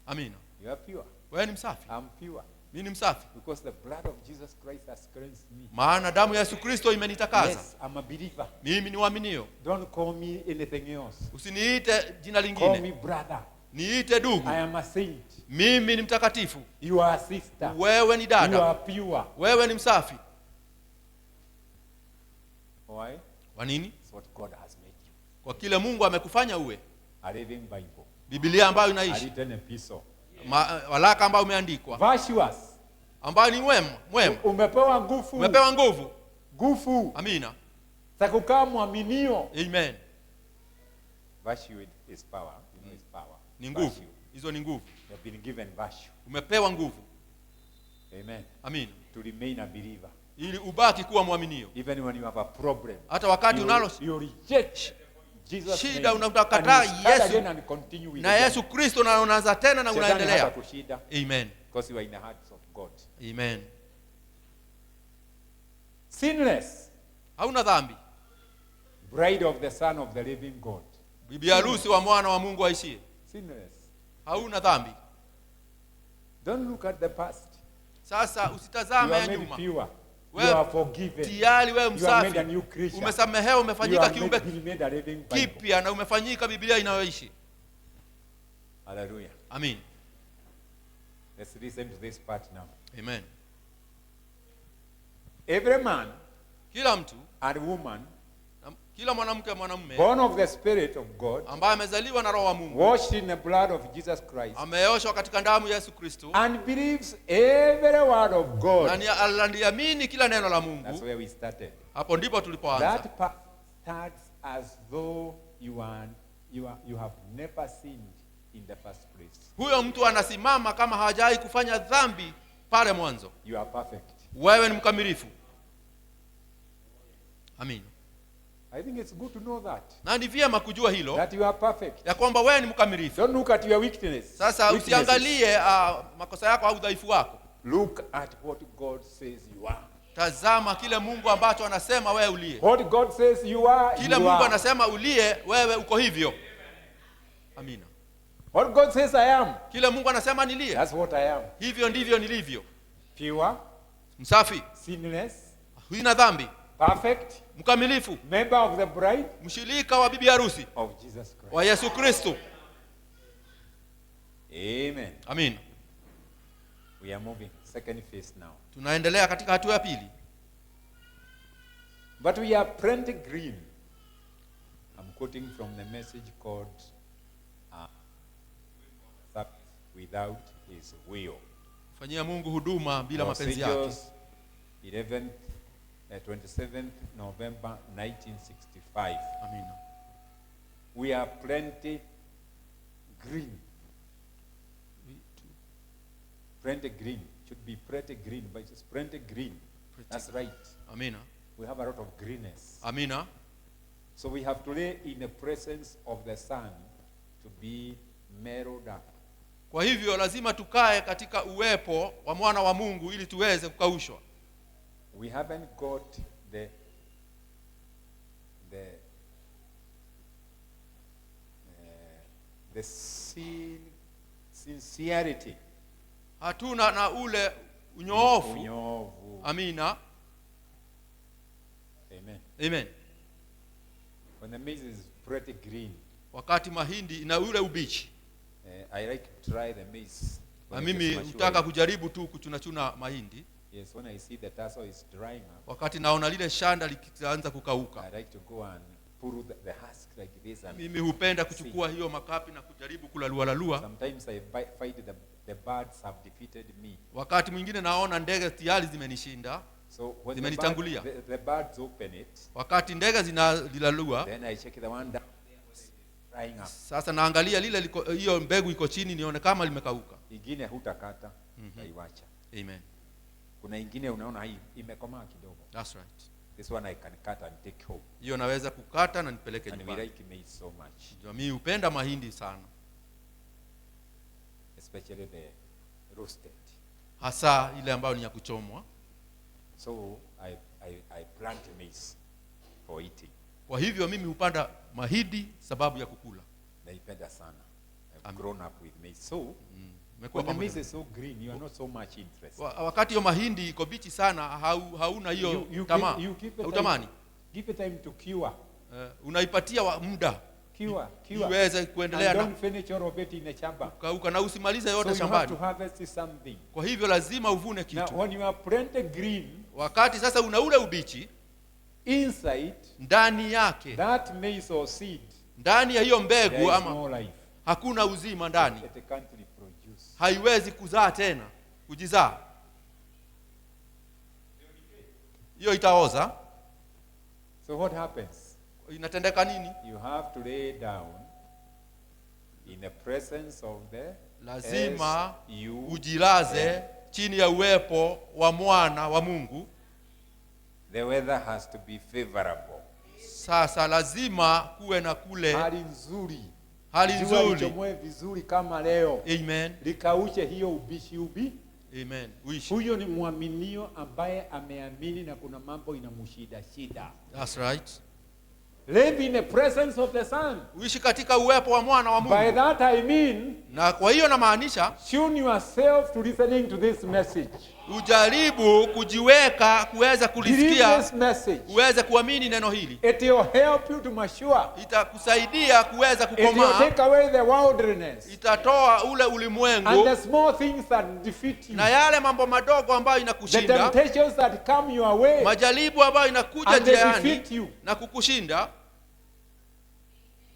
Amina. You are pure. Wewe ni msafi. I'm pure. Mimi ni msafi. Because the blood of Jesus Christ has cleansed me. Maana damu ya Yesu Kristo imenitakaza. Yes, I'm a believer. Mimi ni waaminio. Don't call me anything else. Usiniite jina Call lingine. me brother. Niite ndugu. I am a saint. Mimi ni mtakatifu. You are a sister. Wewe ni You dada. are pure. Wewe ni msafi. Why? Kwa nini? It's what God has made you. Kwa kile Mungu amekufanya uwe. A living Bible. Biblia ambayo A inaishi. written epistle. Walaka ambayo umeandikwa. Virtuous. Ambayo ni mwema. Umepewa nguvu. Umepewa nguvu. Nguvu. Amina. Za kukaa mwaminio. Amen. Virtue is power. You know, it's power. Ni nguvu. Virtue. Hizo ni nguvu. You have been given virtue. Umepewa nguvu. Amen. Amina. To remain a believer. Ili ubaki kuwa mwaminio. Even when you have a problem. Hata wakati unalo You reject Jesus' shida, name. unamtakataa And you start Yesu. again and continue with Na it. Yesu Kristo na unaanza tena na Shetani unaendelea. hatakushida. Amen. Because you are in the hearts of God. Amen. Sinless. Hauna dhambi. Bride of the Son of the living God. Bibi harusi wa mwana wa Mungu aishie. Sinless. Hauna dhambi. Don't look at the past. Sasa You usitazame are ya made nyuma. pure. You Wewe are forgiven. tayari wewe You are made a msafi. new creature. Umesamehewa, You umefanyika are kiumbe made a living Bible. kipya na umefanyika Biblia inayoishi. Hallelujah. Amen. Let's listen to this part now. Amen. Every man Kila mtu, and woman kila mwanamke mwanamume born of the Spirit of God, ambaye amezaliwa na roho wa Mungu, washed in the blood of Jesus Christ, ameoshwa katika damu ya Yesu Kristo, and believes every word of God. na aliamini kila neno la That's Mungu. where we started. Hapo ndipo tulipoanza. That part starts as though you have never sinned in the first place. Huyo mtu anasimama kama hajawahi kufanya dhambi pale mwanzo. You are perfect. Wewe ni mkamilifu. Amin. I think it's good to know that. Na ni vyema kujua hilo, That you are perfect. ya kwamba wewe ni mkamilifu. Don't look at your weakness. Sasa weaknesses. usiangalie makosa yako au udhaifu wako. Look at what God says you are. Tazama kile Mungu ambacho anasema wewe ulie. What God says you are, Kile you Mungu are. anasema ulie, wewe uko hivyo. Amina. What God says I am, Kile Mungu anasema nilie, that's what I am. hivyo ndivyo nilivyo. Pure, Msafi, sinless, huna dhambi, perfect, mkamilifu, member of the bride mshirika wa bibi harusi of Jesus Christ. wa Yesu Kristo. Amen. Amin. We are moving. Second phase now. Tunaendelea katika hatua ya pili. But we are plenty green. I'm quoting from the message called Without His Will. Fanyia Mungu huduma bila mapenzi yake. Procedures, 27th November 1965. Amina. We are plenty green. Plenty green. Should be pretty green, but it's plenty green. That's right. Amina. We have a lot of greenness. Amina. So we have to lay in the presence of the sun to be mellowed up. Kwa hivyo lazima tukae katika uwepo wa mwana wa Mungu ili tuweze kukaushwa. We haven't got the sincerity. Hatuna na ule unyoofu. Unyovu. Amina. Amen. Amen. When the maize is pretty green, Wakati mahindi ina ule ubichi. I like to try the maize. Na mimi hutaka kujaribu tu kuchuna mahindi. Yes, when I see the tassel is drying up, Wakati naona lile shanda likianza kukauka, I like to go and pull the husk like this. And mimi hupenda kuchukua hiyo makapi na kujaribu kulalua. sometimes I find the birds have defeated me. Wakati mwingine naona ndege tayari zimenishinda. So when Zimenitangulia. the birds open it, Wakati ndege zinalalua, then I check the one down there was drying up. sasa naangalia lile hiyo mbegu iko chini nione kama limekauka. ingine hutakata, utaiwacha. Amen. Kuna ingine unaona hii imekomaa kidogo. That's right. This one I can cut and take home. Hiyo naweza kukata na nipeleke And we nyumbani. like maize so much, Mimi hupenda mahindi sana, especially the roasted. hasa ile ambayo ni ya kuchomwa. So I plant maize for eating. Kwa hivyo mimi hupanda mahindi sababu ya kukula. Naipenda sana. I've grown up with maize. So Nimekuwa when the pamoja. maize is so green, you are not so much interested. Wakati hiyo mahindi iko bichi sana, hauna hiyo tamaa. Utamani. Give it time to cure. Unaipatia muda Cure. iweze kuendelea And na don't finish all of it in a chamba. kukauka na usimalize So yote you have shambani. to harvest something. Kwa hivyo lazima uvune Now, kitu. when you are planted green, Wakati sasa una ule ubichi, inside ndani yake, that maize or seed, ndani ya hiyo there mbegu is ama no life. hakuna uzima ndani, It can't reproduce. haiwezi kuzaa tena, kujizaa. Hiyo itaoza. So what happens? Inatendeka nini? You have to lay down in the presence of the Lazima S-U-N. ujilaze chini ya uwepo wa mwana wa Mungu. The weather has to be favorable. Sasa lazima kuwe na kule Hali nzuri. hali Jua nzuri. lichomoe vizuri kama leo. Amen. Likauche hiyo ubishi Amen. Uishi. Huyo ni mwaminio ambaye ameamini na kuna mambo inamshida shida. That's right. Live in the presence of the Son. Uishi katika uwepo wa mwana wa By Mungu. that I mean, Na kwa hiyo namaanisha tune yourself to listening to this message. ujaribu kujiweka kuweza Believe kulisikia, this message. uweze kuamini neno hili. It will help you to mature. Itakusaidia kuweza It will kukomaa, take away the wilderness itatoa ule and ulimwengu the small things that defeat you. na yale mambo madogo ambayo The inakushinda, temptations that come your way majaribu ambayo inakuja and they njiani defeat you. na kukushinda.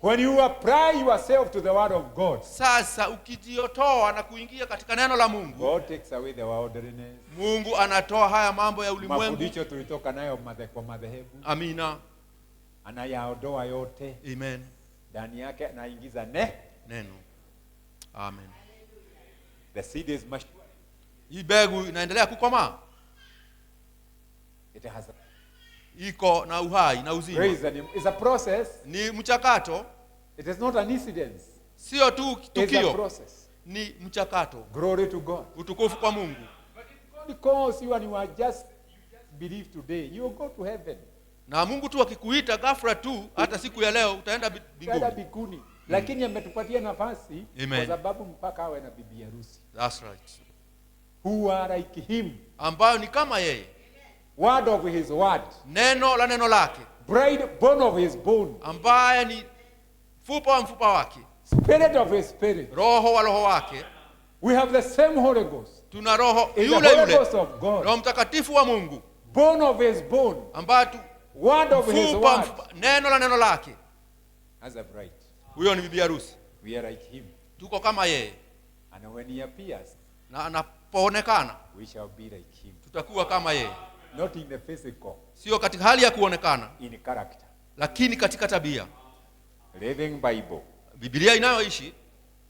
When you apply yourself to the word of God, Sasa ukijiotoa na kuingia katika neno la Mungu, God takes away the wilderness. Mungu anatoa haya mambo ya ulimwengu. Mafundisho tulitoka nayo kwa madhehebu, Amina. anayaondoa yote Amen. ndani yake, anaingiza Neno. Amen. the seed is mature. Hii mbegu inaendelea kukomaa, It has iko na uhai na uzima. praise and it's a process. Ni mchakato, It is not an incidence. sio tu It's a tukio, process. ni mchakato. Glory to God. Utukufu kwa Mungu. God calls you and you are just believe today, you will go to heaven. Na Mungu tu akikuita ghafla tu, hata siku ya leo utaenda Utaenda mbinguni. mbinguni. Lakini ametupatia nafasi Amen. kwa sababu mpaka awe na bibi harusi That's right. who are like him, Ambayo ni kama yeye. word of his word, Neno la neno lake, bride bone of his bone, ambaye ni mfupa wa mfupa wake, spirit of his spirit. roho wa roho wake. We have the same Holy Ghost. Tuna roho It's yule the Holy yule, Ghost of God. Roho Mtakatifu wa Mungu, Bone of his bone, ambaye word of his mfupa word. neno la neno lake. As a bride, Huyo ni bibi harusi. we are like him. Tuko kama yeye, And when he appears, na anapoonekana we shall be like him. tutakuwa kama yeye, Not in the physical, sio katika hali ya kuonekana, in character. lakini katika tabia. Living Bible, Biblia inayoishi,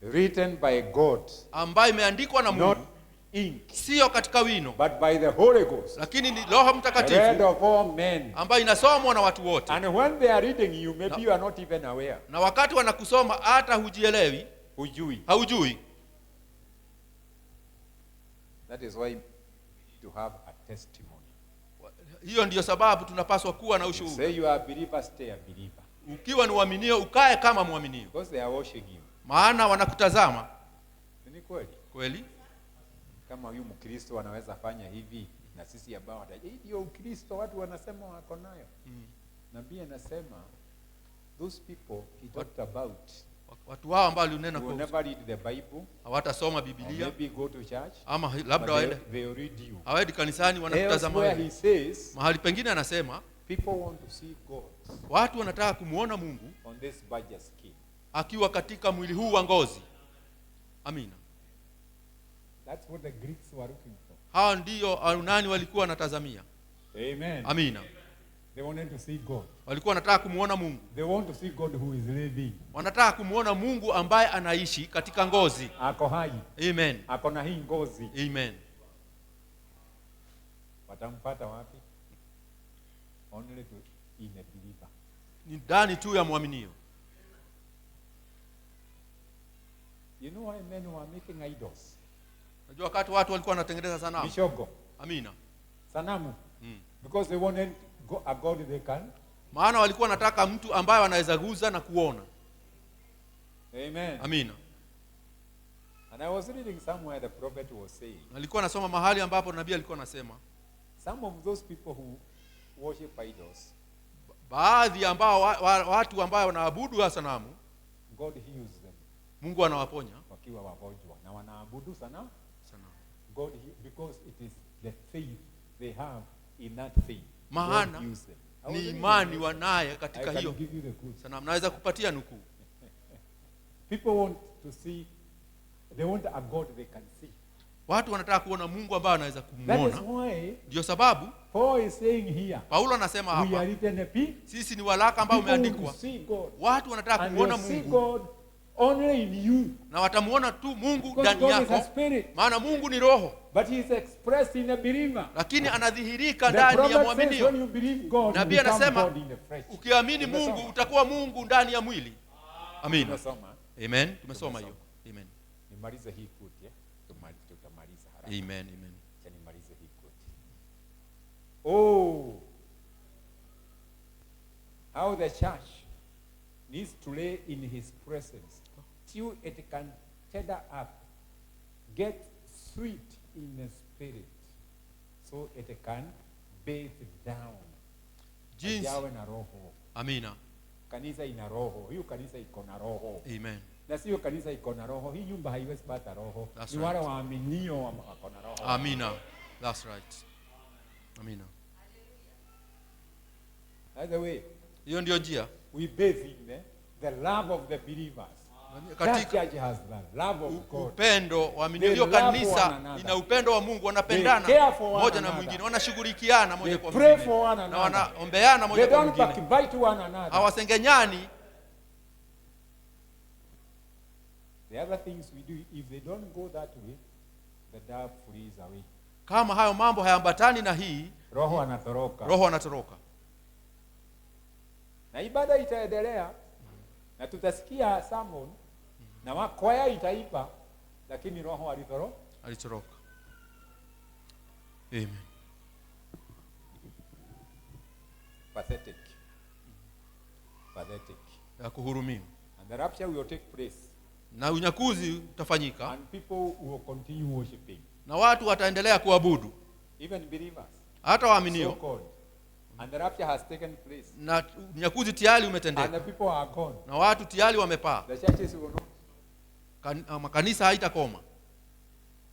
written by God, ambayo imeandikwa na not Mungu, ink, sio katika wino, but by the Holy Ghost, lakini ni Roho read Mtakatifu, of all men. ambayo inasomwa na watu wote. And when they are reading you, maybe you are not even aware. Na wakati wanakusoma hata hujielewi, Hujui. haujui. That is why we need to have a testimony. Hiyo ndiyo sababu tunapaswa kuwa na You ushuhuda. say you are a believer, stay a believer. Ukiwa ni uaminio, ukae kama mwaminio, Because they are watching you. maana wanakutazama. Ni kweli. Kweli? Kama huyu Mkristo anaweza fanya hivi na sisi ambao hii ndio Ukristo watu wanasema wako nayo. Nabii anasema those people he talked about Watu hao ambao alinena will kwa never read the Bible, hawatasoma or Biblia, maybe go to church, ama but labda waende they'll read you. hawaendi kanisani, wanakutazama Elsewhere he wewe. says Mahali pengine anasema people want to see God watu wanataka kumuona Mungu on this badger skin. akiwa katika mwili huu wa ngozi. Amina. That's what the Greeks were looking for. Hao ndio Ayunani walikuwa wanatazamia. Amen. Amina. They wanted to see God. walikuwa wanataka kumuona Mungu. They want to see God who is living. Wanataka kumuona Mungu ambaye anaishi katika ngozi. Ako hai. Amen. Ako na hii ngozi. Amen. Watampata wapi? Only to in a believer. Ni ndani tu ya mwaminio. You know why men were making idols? Unajua wakati watu walikuwa wanatengeneza sanamu. Bishogo. Amina. Sanamu. Because they wanted a God they can. Maana walikuwa wanataka mtu ambaye wanaweza guza na kuona. Amen. Amina. And I was reading somewhere the prophet was saying. Nilikuwa nasoma mahali ambapo nabii alikuwa anasema Some of those people who worship idols, baadhi ambao watu ambao wanaabudu sanamu, God heals them. Mungu anawaponya Wakiwa wagonjwa na wanaabudu sanamu. sanamu. Because it is the faith they have in that faith. Maana God heals them. ni imani wanaye I katika can hiyo give you the good. sanamu. Naweza kupatia nukuu. People want to see, they want a God they can see. Watu wanataka kuona Mungu ambaye anaweza That is kumuona. why Ndio sababu Paul is saying here, Paulo anasema we are hapa, written a people sisi ni waraka ambao want to umeandikwa. see God. Watu wanataka And kumuona they see Mungu God only in you. na watamuona tu Mungu Because ndani God is a yako, spirit. maana Mungu ni roho, But he is expressed in a believer. lakini anadhihirika The ndani ya prophet says when mwaminio. you believe God, you Nabii become anasema God in the flesh. ukiamini Tumesoma. Mungu utakuwa Mungu ndani ya mwili. Amina. Tumesoma. Amen. Tumesoma hiyo. Amen. Nimalize hii kuti, tutamaliza haraka. Amen. Amen. Nimalize hii kuti. Oh, how the church needs to lay in his presence till it can tether up, get sweet in the spirit, so it can bathe down. Jinsi. Ajawe na roho. Amina. Kanisa ina roho. Hiyo kanisa iko na roho. Amen. Na sio kanisa iko na roho. Hii nyumba haiwezi pata roho. That's Ni wale right. waaminio wako na roho. Amina. That's right. Amina. By the way, Hiyo ndio njia. we bathe in the love of the believers. That Katika church has the love of God. upendo wa They minilio, love one kanisa another. ina upendo wa Mungu, They wanapendana care for one moja na another. mwingine, wanashughulikiana moja They kwa pray mwingine, for one na another. wanaombeana moja They kwa don't mwingine, backbite one another. hawasengenyani. The other things we do, if they don't go that way, the dove flees away. Kama hayo mambo hayaambatani na hii, Roho anatoroka. roho anatoroka. Na ibada itaendelea na tutasikia sermon na kwaya itaipa, lakini roho Alitoroka. Amen. pathetic. Pathetic. Ya kuhurumiwa. And the rapture will take place. Na unyakuzi utafanyika And people will continue worshiping. na watu wataendelea kuabudu, Even believers. hata So waaminio. called. And the rapture has taken place. Na unyakuzi tayari And umetendeka the people are gone. na watu tayari wamepaa. The churches will not. Makanisa haitakoma.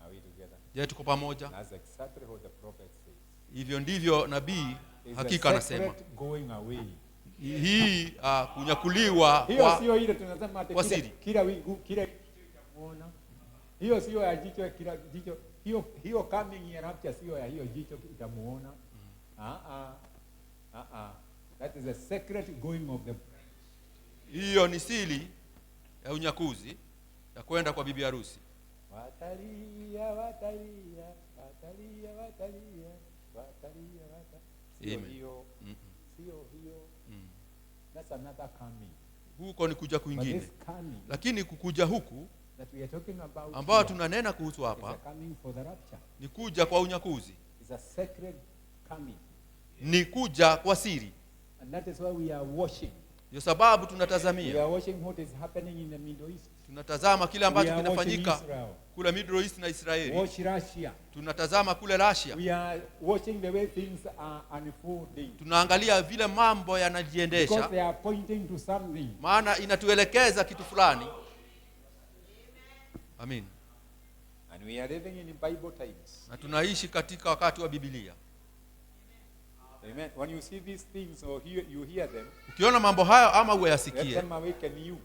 Are we together? Je, tuko pamoja? That's exactly what the prophet says. Hivyo ndivyo nabii It's hakika a anasema. secret going away. Hii kunyakuliwa Hiyo sio ile tunasema ati kwa siri. kila wingu kila muona. Hiyo sio ya jicho kila jicho. Hiyo coming ya rapture sio ya hiyo jicho itamuona. That is a secret going of the. Hiyo ni siri ya unyakuzi ya kwenda kwa bibi harusi. Watalia, watalia, watalia, watalia, watalia, watalia. Sio Amen. hiyo. Sio hiyo. That's another coming. Huko ni kuja But kwingine. this coming Lakini kukuja huku that we are talking about ambao here tunanena kuhusu is a hapa coming for the rapture. ni kuja kwa unyakuzi, It's a sacred coming. ni kuja kwa siri. And that is why we are watching. Ndio sababu We tunatazamia, are watching what is happening in the Middle East. tunatazama kile We ambacho are watching kinafanyika Israel. kule Middle East na Israeli. Watch Russia. Tunatazama kule Russia. We are watching the way things are unfolding. Tunaangalia vile mambo Because yanajiendesha, they are pointing to something. maana inatuelekeza kitu fulani. Amin. And we are living in Bible times. Na tunaishi katika wakati wa Biblia. Amen. When you see these things or you hear them, Ukiona mambo hayo ama let uyasikie, them awaken you.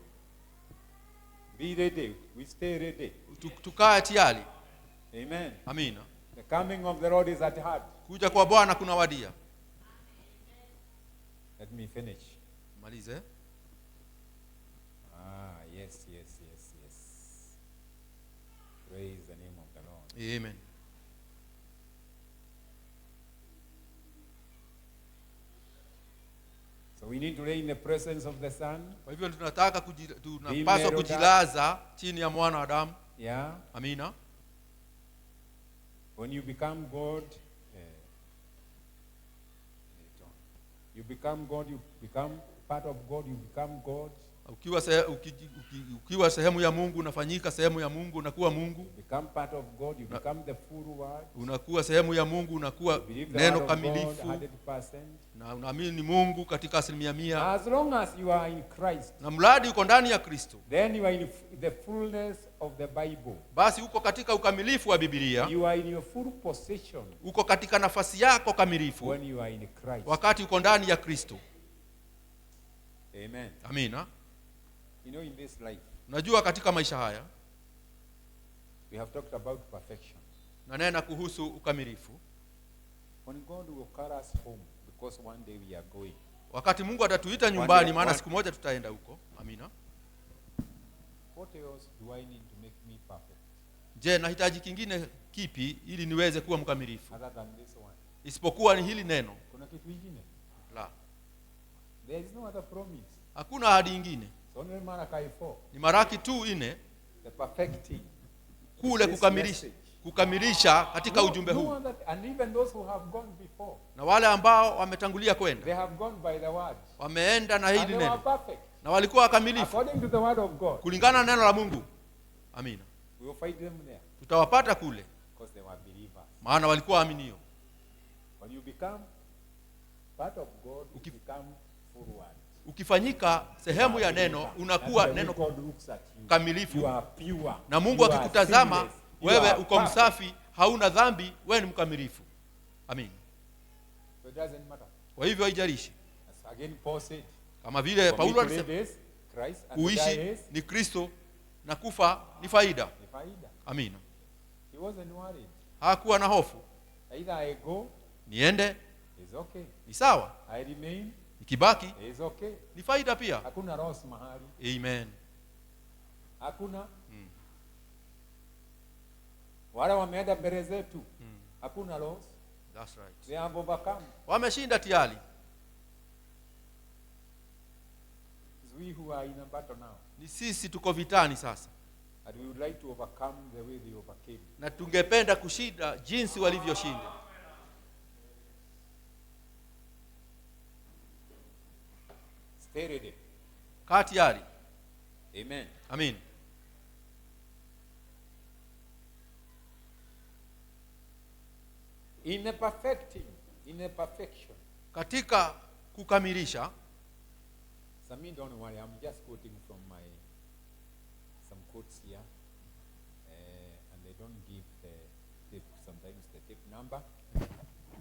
Be ready. We stay ready. tukae tayari. Amen. Amina. The coming of the Lord is at hand. Kuja kwa Bwana kuna wadia. Let me finish. Malize. Yes. Praise the name of the Lord. Amen. So we need to lay in the presence of the Son. Kwa hivyo tunapaswa kujilaza chini ya mwana wa Adamu. Yeah. Amina. When you become God, you become God, you become part of God, you become God. Ukiwa sehemu ya Mungu unafanyika sehemu ya Mungu, unakuwa Mungu. You become part of God, you become the full word. Unakuwa sehemu ya Mungu, unakuwa neno kamilifu. 100%. Na unaamini Mungu katika 100%. As long as you are in Christ, na mradi uko ndani ya Kristo, then you are in the fullness of the Bible. Basi uko katika ukamilifu wa Biblia. You are in your full position. Uko katika nafasi yako kamilifu When you are in Christ. Wakati uko ndani ya Kristo. Amen. Amina. You know, in this life, unajua katika maisha haya we have talked about perfection. Na nena kuhusu ukamilifu. When God will call us home, because one day we are going. Wakati Mungu atatuita nyumbani, maana siku moja tutaenda huko. Amina. What else do I need to make me perfect? Je, nahitaji kingine kipi ili niweze kuwa mkamilifu? Other than this one. Isipokuwa ni hili neno. Kuna kitu kingine? La. There is no other promise. Hakuna ahadi nyingine. Only Malachi 4. Ni Malaki tu 4. The perfecting. Kule kukamilisha katika ujumbe huu. And even those who have gone before. Na wale ambao wametangulia kwenda. They have gone by the word. Wameenda na hili neno. Perfect. Na walikuwa wakamilifu. According to the word of God. Kulingana na neno la Mungu. Amina. We will find them there. Tutawapata kule. Because they were believers. Maana walikuwa waaminio. When you become part of God, you become full word. Ukifanyika sehemu ya neno, unakuwa neno kamilifu. Na Mungu akikutazama wewe uko msafi, hauna dhambi, wewe ni mkamilifu. Amen. So it doesn't matter. Kwa hivyo haijalishi. Again Paul said, kama vile Paulo alisema, kuishi ni Kristo na kufa ni faida. Amina. He wasn't worried. Hakuwa na hofu. Either I go, niende, is okay. Ni sawa. I remain, nikibaki, is okay. Ni faida pia. Hakuna loss mahali. Amen. Hakuna. Wale wameenda mbele zetu. Hakuna loss. That's right. They have overcome. Wameshinda tayari. We who are in a battle now. Ni sisi tuko vitani sasa. And we would like to overcome the way they overcame. Na tungependa kushinda jinsi walivyoshinda. Stay ready. Kaa tayari. Amen. Amen. In a perfection. Katika kukamilisha. Some don't worry, I'm just quoting from some quotes here, and they don't give sometimes the tape number.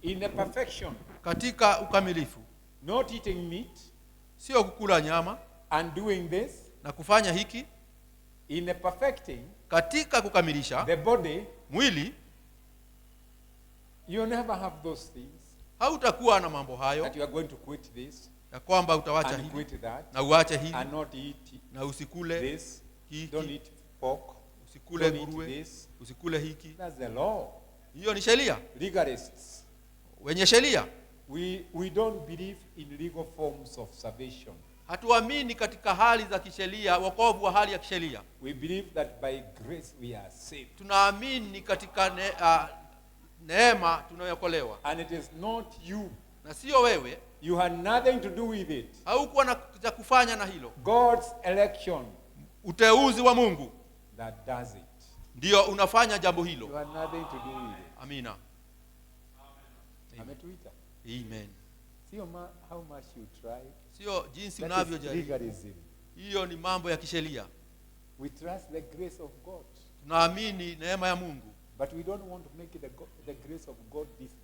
In a perfection. Katika ukamilifu. Not eating meat. Sio kukula nyama. And doing this. Na kufanya hiki. In a perfecting. Katika kukamilisha. The body. Mwili. You never have those things. Hautakuwa na mambo hayo. That you are going to quit this. Ya kwamba utawacha hili na uache hili na usikule this, hiki, don't eat pork, usikule nguruwe, usikule hiki. That's the law. Hiyo ni sheria. Legalists. Wenye sheria. We don't believe in legal forms of salvation. Hatuamini katika hali za kisheria, wokovu wa hali ya kisheria. We believe that by grace we are saved. Tunaamini katika neema tunayokolewa. And it is not you. Na sio wewe. You had nothing to do with it. Haukuwa na kufanya na hilo. God's election. Uteuzi wa Mungu. That does it. Ndio unafanya jambo hilo. You had nothing to do with it. Amina. Ametuita. Amen. Sio how much you try. Sio jinsi unavyojaribu. Hiyo ni mambo ya kisheria. We trust the grace of God. Tunaamini neema ya Mungu. But we don't want to make the grace of God disgrace.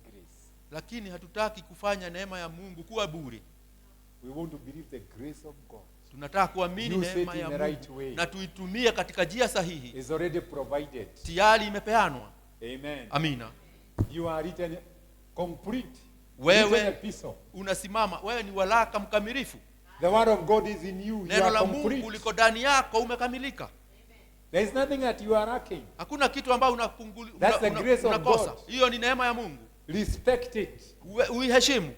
Lakini hatutaki kufanya neema ya Mungu kuwa bure. We want to believe the grace of God. Tunataka kuamini neema ya Mungu na tuitumie katika njia sahihi. Is already provided. Tayari imepeanwa. Amen. Amina. You are written complete written wewe epistle. unasimama, wewe ni waraka mkamilifu. The word of God is in you. You Neno are la Mungu complete. liko ndani yako, umekamilika. There is nothing that you are lacking. Hakuna kitu ambacho That's the grace of unakosa. God. Hiyo ni neema ya Mungu. Respect it. Uiheshimu,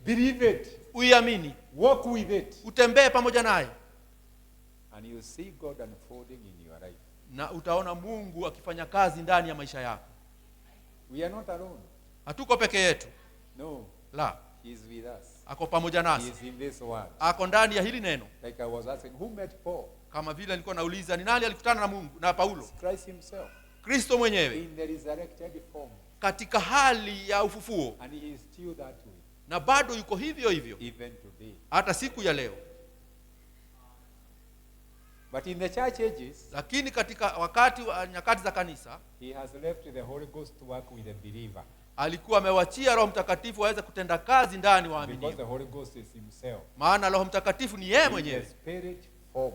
Believe it. uiamini, Walk with it. utembee pamoja naye, And you see God unfolding in your life. na utaona Mungu akifanya kazi ndani ya maisha yako. We are not alone. Hatuko peke yetu. No. La, He is with us. ako pamoja He nasi. is in this world. Ako ndani ya hili neno. Like I was asking, who met Paul? Kama vile nilikuwa nauliza ni nani alikutana na Mungu na Paulo? Christ himself. Kristo mwenyewe In the resurrected form. katika hali ya ufufuo, And he is still that way. na bado yuko hivyo hivyo Even today. hata siku ya leo. But in the church ages, Lakini katika wakati wa nyakati za kanisa, he has left the Holy Ghost to work with the believer. alikuwa amewachia Roho Mtakatifu aweze kutenda kazi ndani wa Because the waaminio. Holy Ghost is himself. Maana Roho Mtakatifu ni yeye In the mwenyewe, spirit form.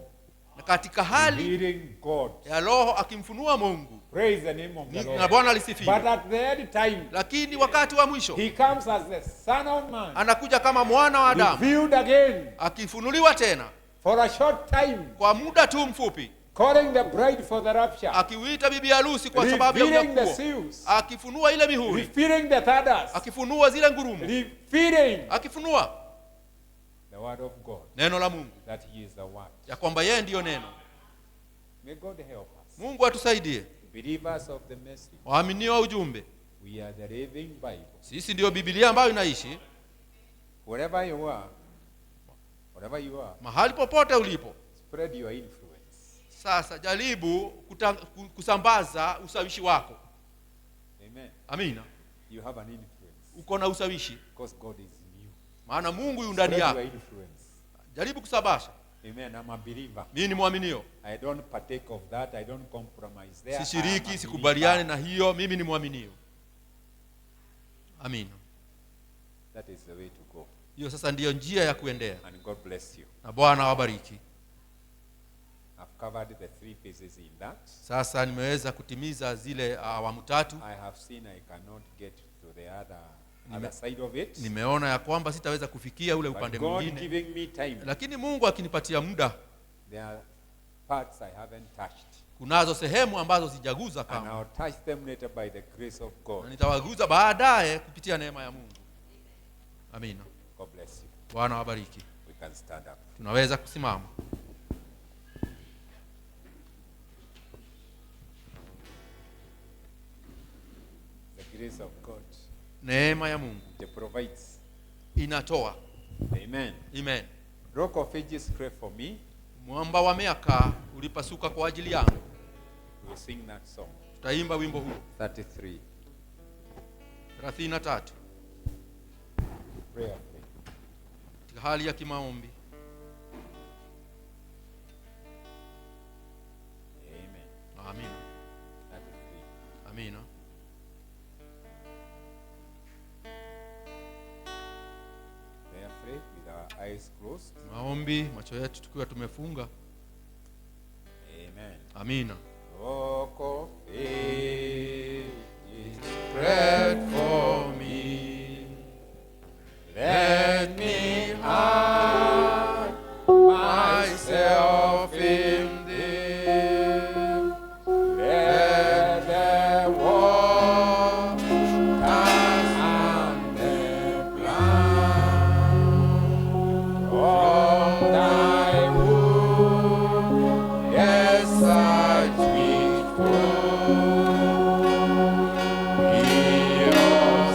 na katika hali Revealing God. ya Roho akimfunua Mungu. Praise the name of the Na Lord. Bwana But alisifiwe. at the end time, Lakini wakati wa mwisho he comes as the Son of Man. anakuja kama mwana wa Adamu, Revealed again akifunuliwa tena for a short time. kwa muda tu mfupi, Calling the bride for the rapture. akiuita bibi harusi kwa sababu ya Revealing the unyakuo, seals. akifunua ile mihuri, Revealing the thunders. akifunua zile ngurumo, Revealing akifunua the word of God. neno la Mungu, That he is the word. ya kwamba yeye ndiyo neno. May God help us. Mungu atusaidie, Believers of the message. waaminio wa ujumbe. We are the living Bible. Sisi ndiyo Biblia ambayo inaishi. Wherever you are, Mahali popote ulipo spread your influence. sasa, jaribu kusambaza usawishi wako. Amen. Amina. You have an influence. Uko na usawishi, Because God is in you. maana Mungu yu ndani Spread yako. your influence. Jaribu kusabasha. Amen. I'm a believer. Mimi ni mwaminio, I don't partake of that. I don't compromise there. I am sishiriki, a sikubaliane believer. na hiyo. Mimi ni mwaminio. Amina. That is the way to go. Hiyo sasa ndiyo njia ya kuendea, And God bless you. na Bwana awabariki. I've covered the 3 phases in that. Sasa nimeweza kutimiza zile awamu tatu. I have seen I cannot get to the other side of it. Nimeona ya kwamba sitaweza kufikia ule But upande God mwingine, giving me time. lakini Mungu akinipatia muda, There are parts I haven't touched. kunazo sehemu ambazo sijaguza And kama, I'll touch them later by the grace of na God. nitawaguza baadaye kupitia neema ya Mungu. Amina. God bless you. Bwana awabariki. We can stand up. Tunaweza kusimama. The grace of God. Neema ya Mungu It provides. inatoa. Amen. Amen. Rock of Ages, pray for me. Mwamba wa miaka ulipasuka kwa ajili yangu. We'll sing that song. Tutaimba wimbo huu 33. 33 Prayer. katika hali ya kimaombi. Amen. Amina. 33. Amina. Prayer, pray with our eyes closed. Maombi, macho yetu tukiwa tumefunga. Amen. Amina. Rock of Ages, Pray for me. let me hide myself in thee. Let the waters and the blind from thy womb, yes, such sweet flow, be of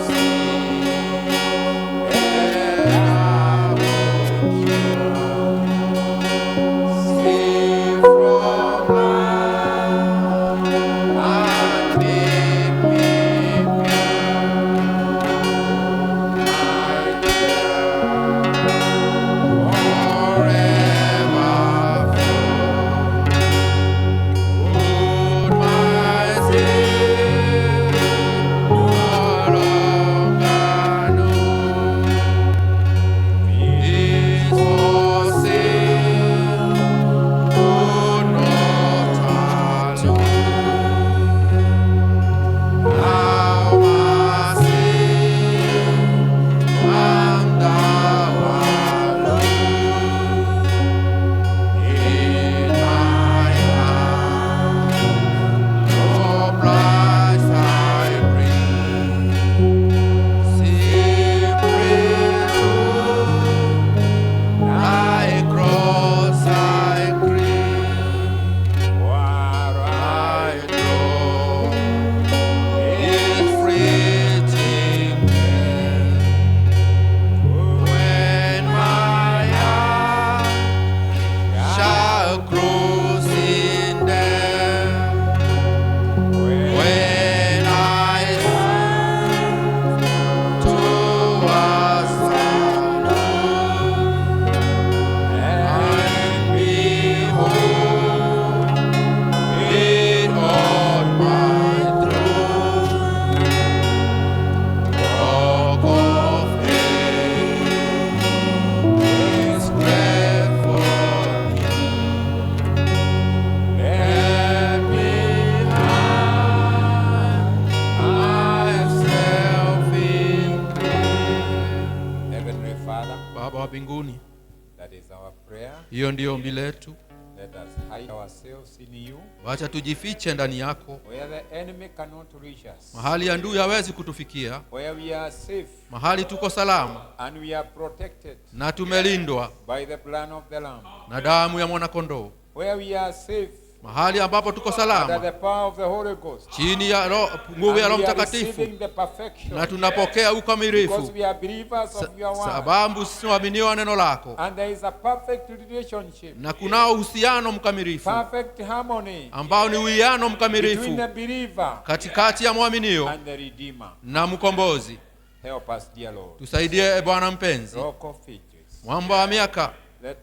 Hiyo ndiyo ombi letu. Let us hide ourselves in you, Wacha tujifiche ndani yako, where the enemy cannot reach us, mahali adui hawezi kutufikia, where we are safe mahali tuko salama and we are protected na tumelindwa by the blood of the Lamb, na damu ya mwana-kondoo, where we are safe mahali ambapo tuko under salama the power of the Holy Ghost, chini ya nguvu ya and Roho we are Mtakatifu, receiving the perfection, na tunapokea because ukamilifu we are believers of your word, sababu sisi waaminio wa neno lako, and there is a perfect relationship, na kunao uhusiano mkamilifu perfect harmony ambao ni uwiano between mkamilifu the believer katikati ya mwaminio and the Redeemer. na mkombozi. Help us, dear Lord. Tusaidie Bwana mpenzi, Rock of Ages. mwamba wa miaka, Let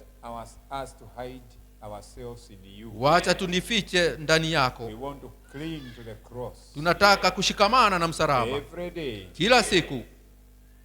us to hide ourselves in you. wacha tunifiche ndani yako. We want to cling to the cross Tunataka kushikamana na msalaba every day. kila siku.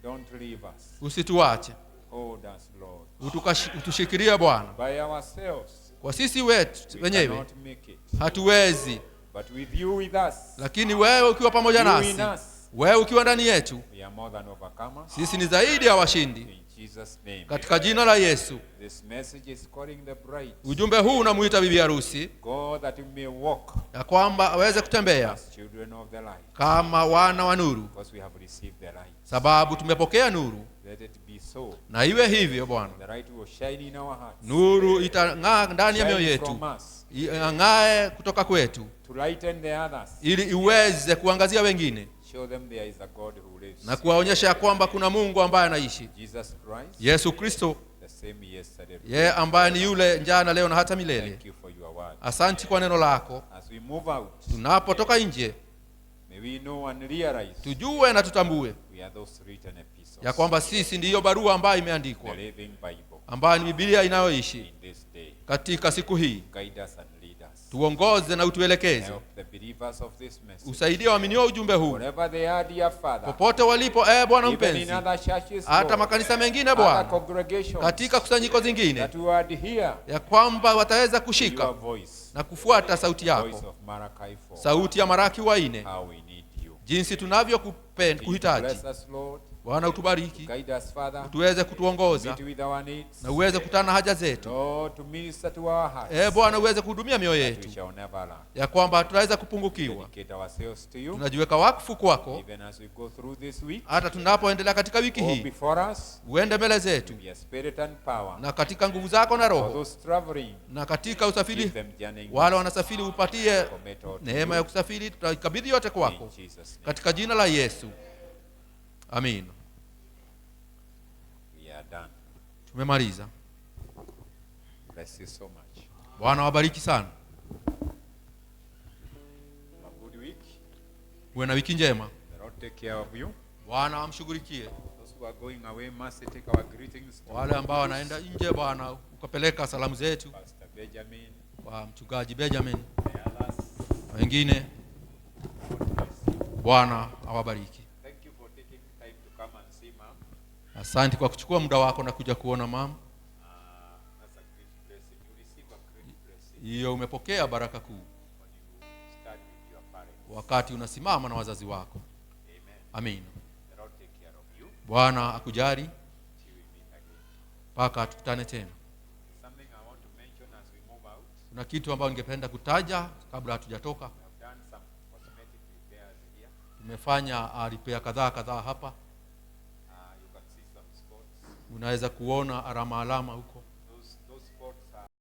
Don't leave us. Usituache, Hold us, Lord. utushikilie Bwana. By ourselves, Kwa sisi wetu we wenyewe cannot make it. hatuwezi, But with you with us, lakini wewe ukiwa pamoja you in nasi, us, wewe ukiwa ndani yetu, we are more than overcomers. sisi ni zaidi ya washindi. In Jesus' name. Katika jina la Yesu. This message is calling the bride. Ujumbe huu unamuita bibi harusi God, that you may walk ya kwamba aweze kutembea as children of the light. kama wana wa nuru, Because we have received the light. sababu tumepokea nuru. Let it be so. Na iwe hivyo Bwana. The light will shine in our hearts. Nuru itang'aa ndani ya mioyo Shine yetu, from us ing'ae kutoka kwetu, to lighten the others. ili iweze kuangazia wengine Show them there is a God who lives. na kuwaonyesha ya kwamba kuna Mungu ambaye anaishi, Jesus Christ, Yesu Kristo, the same yesterday. yeye ambaye ni yule jana, leo na hata milele. Thank you for your word. Asanti kwa neno lako. As we move out, Tunapotoka nje, may we know and realize tujue na tutambue we are those written epistles, ya kwamba sisi ndiyo barua ambayo imeandikwa, the living Bible, ambayo ni Biblia inayoishi in this day. katika siku hii. Guide us and lead us. Tuongoze na utuelekeze, Help the believers of this message. usaidie waaminio ujumbe huu Wherever they are, dear Father, popote walipo, Bwana even in mpenzi, other churches, hata Lord, makanisa mengine other Bwana, congregations, katika kusanyiko zingine, that we are here, ya kwamba wataweza your kushika voice, na kufuata sauti voice yako, of Malachi 4, sauti ya Maraki 4, how we need you. jinsi tunavyokuhitaji. Bless us, Lord. Bwana utubariki, Guide us, Father. tuweze kutuongoza Meet with our needs. na uweze kutana na haja zetu. Lord, to minister to our hearts. Bwana uweze kuhudumia mioyo We yetu, shall never lack. ya kwamba hatutaweza kupungukiwa. Dedicate ourselves to you. Tunajiweka wakfu kwako, Even as we go through this week. hata tunapoendelea katika wiki Go hii. before us. Uende mbele zetu, Be a spirit and power. na katika nguvu zako na For Roho, those traveling, na katika give usafiri, them journeying wale wanasafiri upatie commit all to neema you. ya kusafiri. Tutakabidhi yote kwako In Jesus' name. katika jina la Yesu, amin. We are done. Tumemaliza. Bless you so much. Bwana wabariki sana. Have a good week. Uwe na wiki njema. The Lord take care of you. Bwana amshughulikie. Those who are going away must take our greetings to Wale ambao wanaenda nje, Bwana ukapeleka salamu zetu Pastor Benjamin, kwa mchungaji Benjamin the others. na wengine. Bwana awabariki. Thank you for taking time to come and see Mom. Asante kwa kuchukua muda wako na kuja kuona mama. That's a great blessing. You receive a great blessing Hiyo umepokea baraka kuu when you stand with your parents. wakati unasimama na wazazi wako. Amen. Amin. The Lord take care of you Bwana akujali till we meet again. mpaka tukutane tena. Something I want to mention as we move out. Kuna kitu ambacho ningependa kutaja kabla hatujatoka. We have done some cosmetic repairs here. Tumefanya repair kadhaa hapa. You can see some spots. Unaweza kuona alama huko.